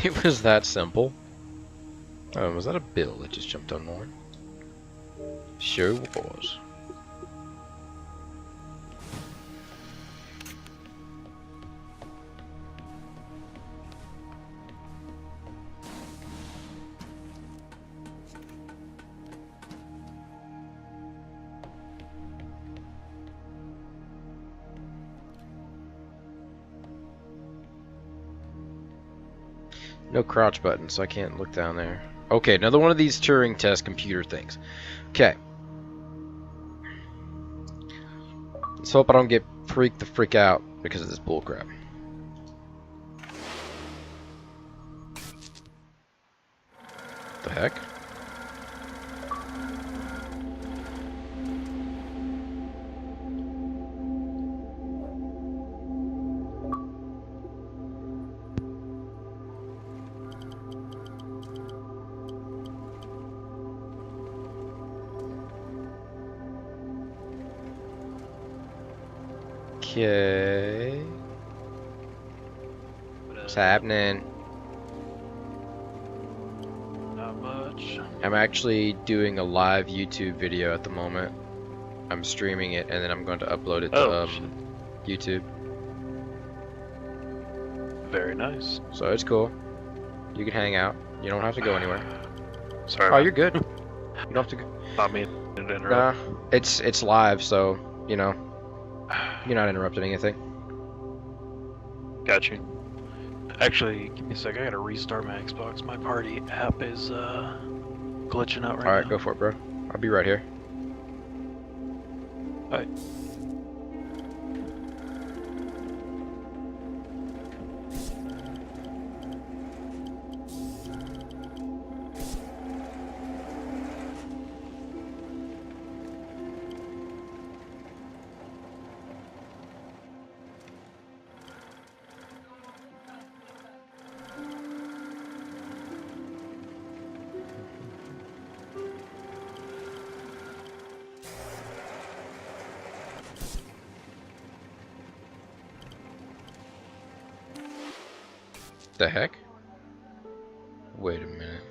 It was that simple. Oh, was that a bill that just jumped on mine? Sure was. No crouch button, so I can't look down there. Okay, another one of these Turing test computer things. Okay. Let's hope I don't get freaked the freak out because of this bullcrap. The heck? Okay. What's happening? Not much. I'm actually doing a live YouTube video at the moment. I'm streaming it and then I'm going to upload it to YouTube. Very nice. So it's cool. You can hang out. You don't have to go anywhere. Sorry. Oh, man. you're good. You don't have to go. Not me to Nah, interrupt. it's live, so you know you're not interrupting anything. Got you. Actually, give me a sec. I gotta restart my Xbox. My party app is glitching out right now. Alright, go for it, bro. I'll be right here. Alright. The heck? Wait a minute.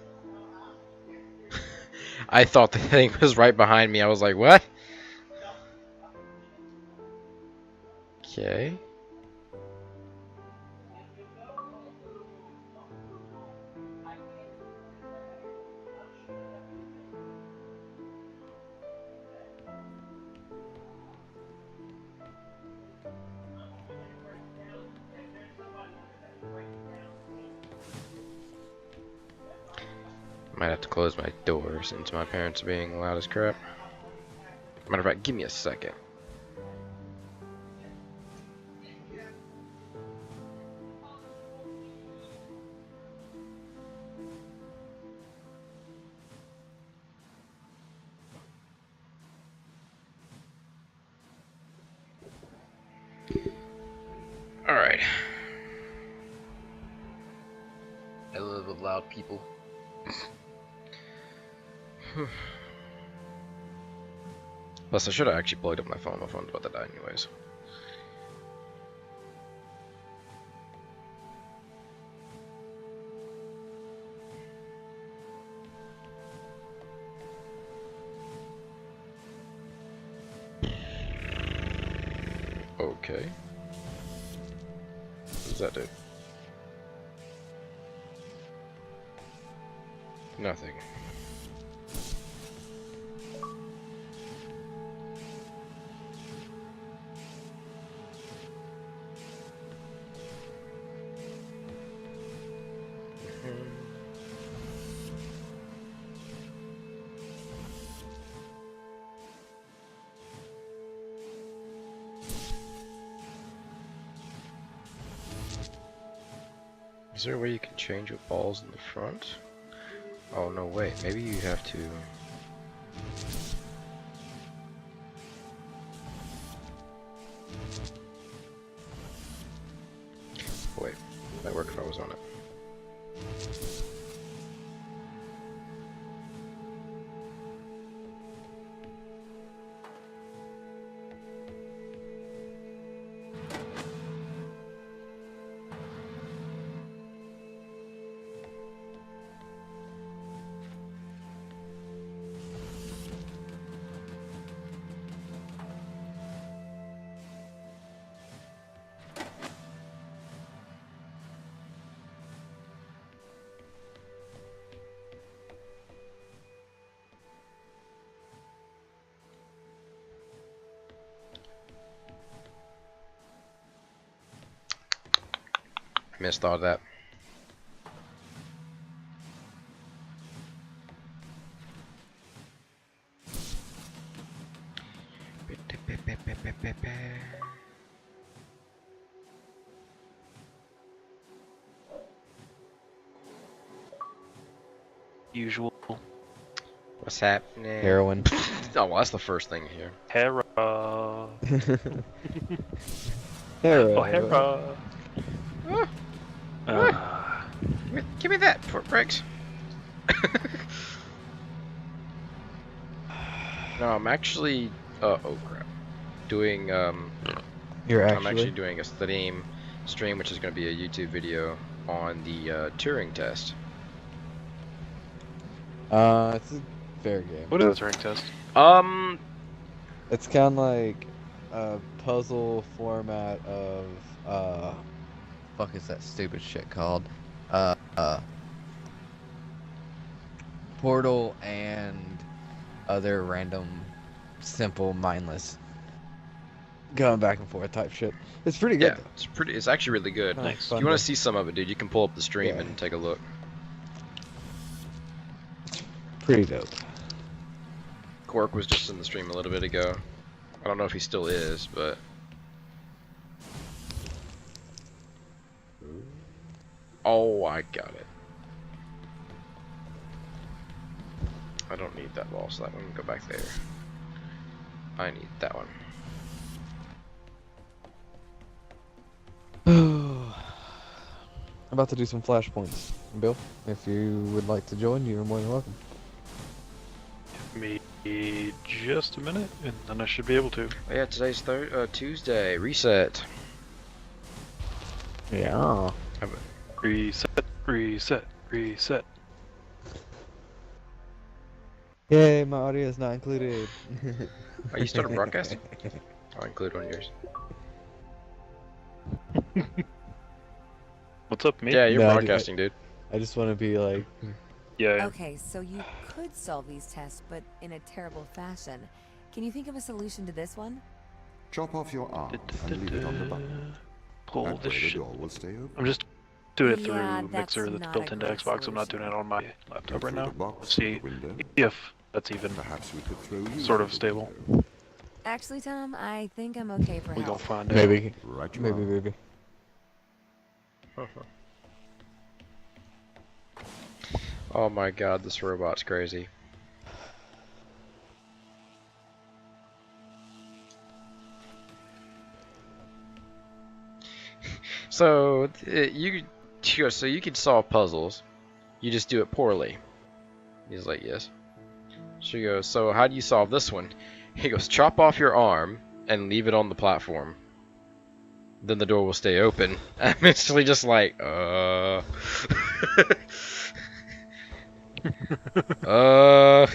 I thought the thing was right behind me. I was like, what? Okay. Might have to close my door since my parents are being loud as crap. Matter of fact, give me a second. Alright. I live with loud people. Plus, I should have actually plugged up my phone. My phone's about to die anyways. Okay. What does that do? Nothing. Is there a way you can change your balls in the front? Oh no, wait, maybe you have to... Wait, might work if I was on it. Misthought that. Usual. What's happening? Heroin. Oh, well, that's the first thing here. Hera. Heroin. Oh, Hera. Give me that, Rex. No, I'm actually. Oh crap. Doing You're I'm actually actually. doing a stream, which is going to be a YouTube video on the Turing test. It's a fair game. What is this rank test? It's kind of like a puzzle format of fuck is that stupid shit called? Portal and other random, simple, mindless, going back and forth type shit. It's pretty good. Yeah, it's actually really good. Nice. If you want to see some of it, dude, you can pull up the stream Yeah. and take a look. Pretty dope. Quark was just in the stream a little bit ago. I don't know if he still is, but oh, I got it. I don't need that wall, so that one can go back there. I need that one. I'm about to do some flashpoints. Bill, if you would like to join, you're more than welcome. Give me just a minute, and then I should be able to. Oh, yeah, today's Tuesday. Reset. Yeah. Reset, reset, reset. Yay, my audio is not included. Are you starting broadcasting? I'll include on yours. What's up, mate? Yeah, you're No, broadcasting, dude. I just want to be like, Yeah. Okay, so you could solve these tests, but in a terrible fashion. Can you think of a solution to this one? Chop off your arm and leave it on the button. Pull That this way the shit. door will stay open. I'm just doing it Yeah, through that's Mixer that's not built a into great Xbox. I'm not doing solution. it on my laptop right Through now. the box Let's from see the window. if that's even Perhaps we could throw you sort of through the stable. window. Actually, Tom, I think I'm okay for We gonna help. find out. maybe, Right you maybe, are. maybe. Oh my god, this robot's crazy. So so you could solve puzzles. You just do it poorly. He's like, yes. She goes, so how do you solve this one? He goes, chop off your arm and leave it on the platform. Then the door will stay open. I'm instantly just like, uh. Oh.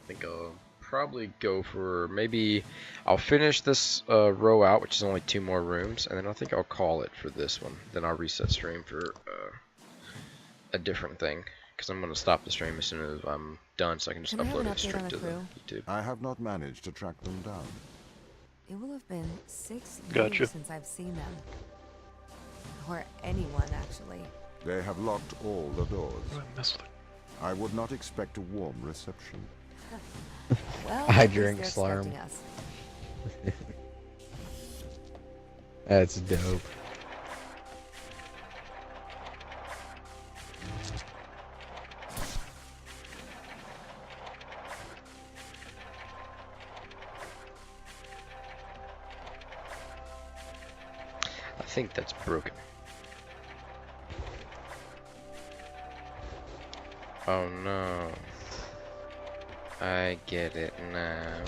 I think I'll probably go for maybe I'll finish this row out, which is only 2 more rooms, and then I think I'll call it for this one. Then I'll reset stream for a different thing, because I'm going to stop the stream as soon as I'm done, so I can just Can I have upload an it update straight on to the the crew? YouTube. I have not managed to track them down. It will have been 6 Gotcha. years since I've seen them. Or anyone, actually. They have locked all the doors. What did I miss with it? I would not expect a warm reception. Well, I at least drink they're Slurm. expecting us. That's dope. I think that's broken. Oh no. I get it now.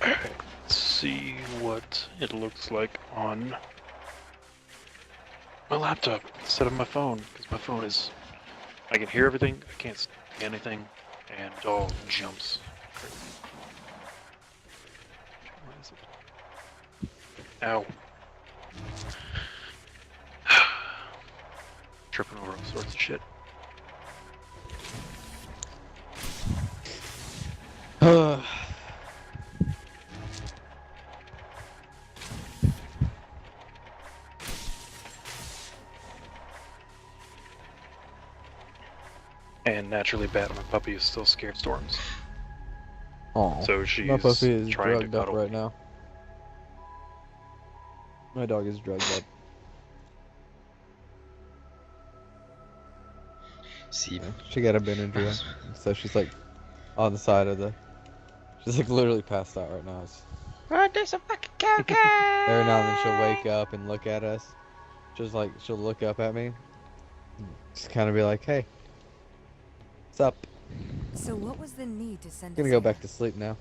Alright, let's see what it looks like on my laptop instead of my phone, because my phone is... I can hear everything, I can't see anything, and it all jumps. Where is it? Ow. Tripping over all sorts of shit. And naturally, Bat, my puppy, is still scared of storms. Oh, So she's my puppy is trying to drugged up cuddle. right now. My dog is drugged up. See, Yeah, she got a Benadryl, so she's like on the side of the. She's like literally passed out right now. oh, there's a fucking cow. Every now and then she'll wake up and look at us. She'll look up at me, just kind of be like, "Hey, what's up?" So what was the need to send I'm gonna us go here? back to sleep now.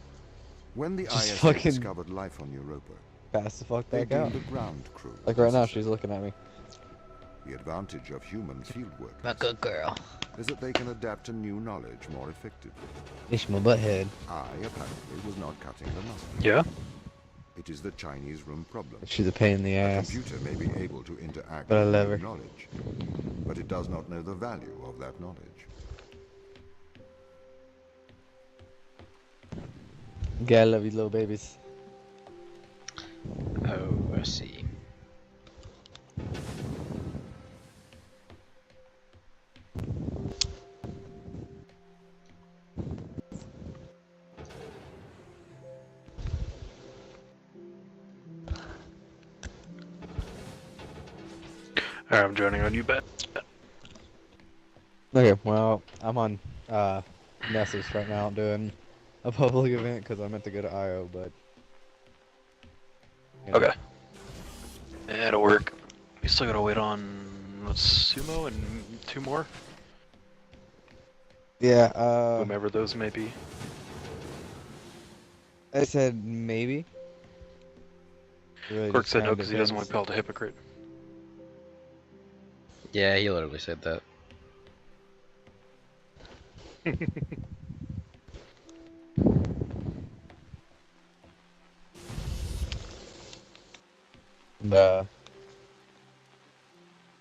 When the Just ISA fucking- discovered life on Europa, Pass the fuck they back out. deemed a ground crew. Like right now, necessary. she's looking at me. The advantage of human field work My good girl. is that they can adapt to new knowledge more effectively. It's my butthead. I, apparently, was not cutting the mustard. Yeah? It is the Chinese room problem. She's a pain in the A ass. computer may be able to interact But I with love new her. knowledge, but it does not know the value of that knowledge. Yeah, I love you, little babies. Oh, I see. Alright, I'm joining on you, Bat. Okay, well, I'm on Nessus right now doing a public event because I meant to go to IO, but. you know. Okay. That'll work. We still gotta wait on Sumo and 2 more, Yeah, whomever those may be. I said maybe. Really Cork just said no kinda because he doesn't want depends. to be called a hypocrite. Yeah, he literally said that.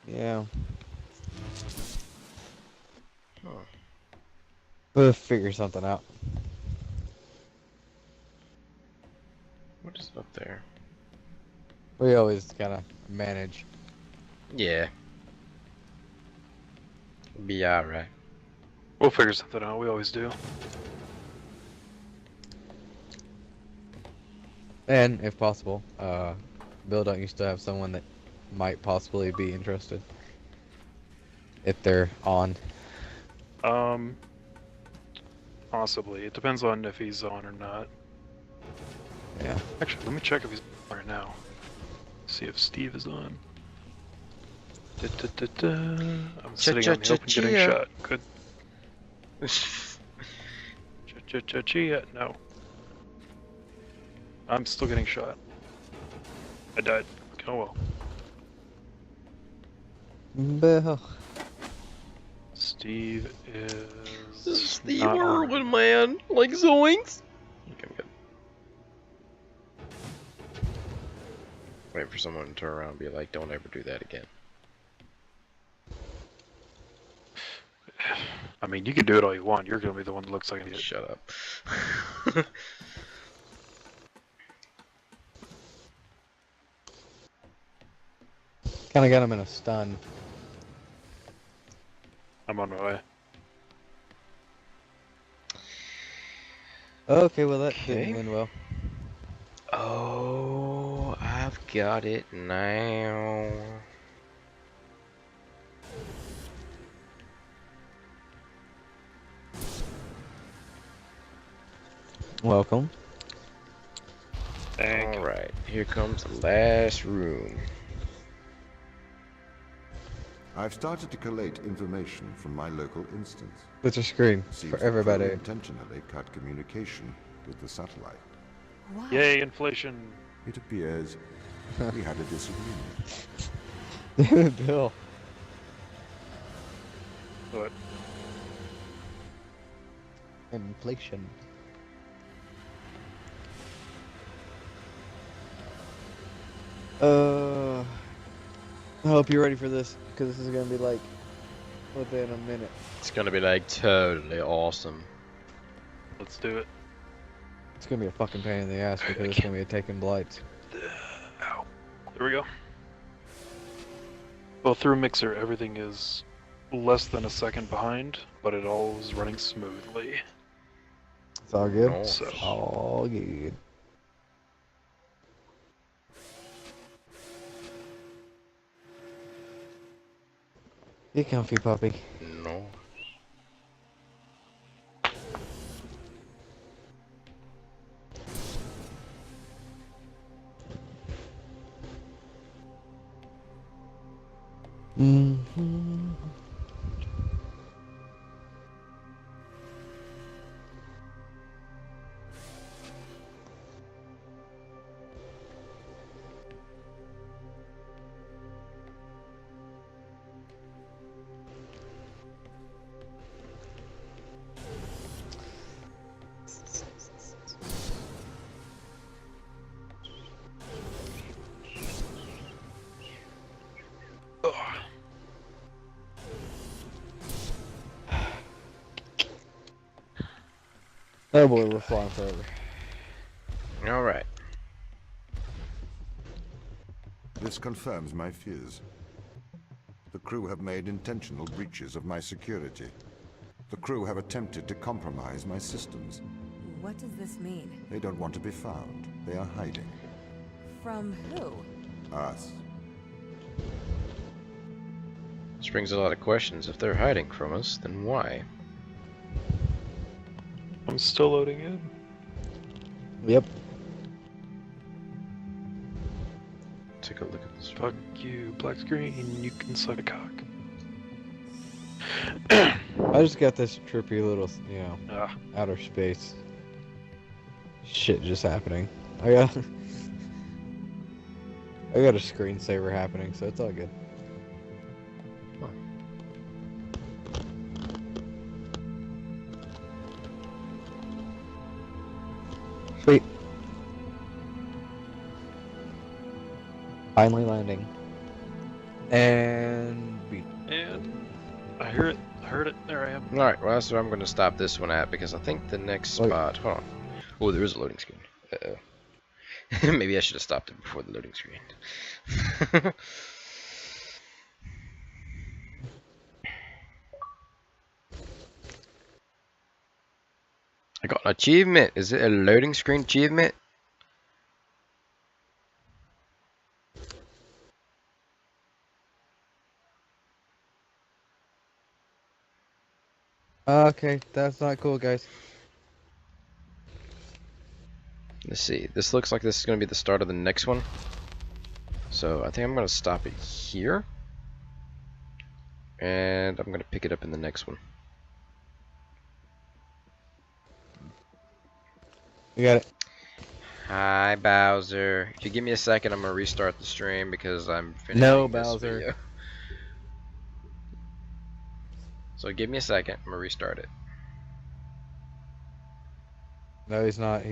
Yeah. Huh. We'll figure something out. What is up there? We always kind of manage. Yeah. Be alright. We'll figure something out, we always do. And, if possible, Bill, don't you still have someone that might possibly be interested? If they're on. Possibly. It depends on if he's on or not. Yeah. Actually, let me check if he's on right now. See if Steve is on. I'm sitting on the open getting Chia. shot. Good. Chia. No. I'm still getting shot. I died. Oh well. Bill. Steve is. Steve not on. Irwin, man. Like zoinks. Okay, I'm good. Wait for someone to turn around and be like, don't ever do that again. I mean, you can do it all you want. You're gonna be the one that looks like an idiot. Shut up. Kind of got him in a stun. I'm on my way. Okay, well that Okay. didn't end well. Oh, I've got it now. Welcome. Thank you. Alright, here comes the last room. I've started to collate information from my local instance. Put your screen Seems for the crew everybody. intentionally cut communication with the satellite. Why? Yay, inflation. It appears we had a disagreement. Damn it, Bill. But Inflation. I hope you're ready for this, because this is gonna be like within a minute. It's gonna be like totally awesome. let's do it. It's gonna be a fucking pain in the ass because it's can't- gonna be a taking blights. Ow. There we go. Well, through Mixer, everything is less than a second behind, but it all is running smoothly. It's all good. Oh, So, All good. You comfy puppy. no. Mm-hmm. ugh. Oh boy, we're flying forever. Alright. This confirms my fears. The crew have made intentional breaches of my security. The crew have attempted to compromise my systems. What does this mean? They don't want to be found. They are hiding. From who? Us. This brings a lot of questions. If they're hiding from us, then why? I'm still loading in. Yep. Take a look at this. Fuck you, black screen, you can suck a cock. I just got this trippy little, you know, Ah, outer space shit just happening. I got a screensaver happening, so it's all good. Sweet. Finally landing. And beat. and I hear it. I heard it. There I am. Alright, well that's where I'm going to stop this one at because I think the next Wait. spot... Hold on. Oh, there is a loading screen. Uh-oh. Maybe I should have stopped it before the loading screen. I got an achievement. Is it a loading screen achievement? Okay, that's not cool, guys. Let's see. This looks like this is going to be the start of the next one. So I think I'm going to stop it here. And I'm going to pick it up in the next one. We got it. Hi, Bowser. If you give me a second, I'm going to restart the stream because I'm finishing No, this Bowser. video. So give me a second. I'm going to restart it. No, he's not.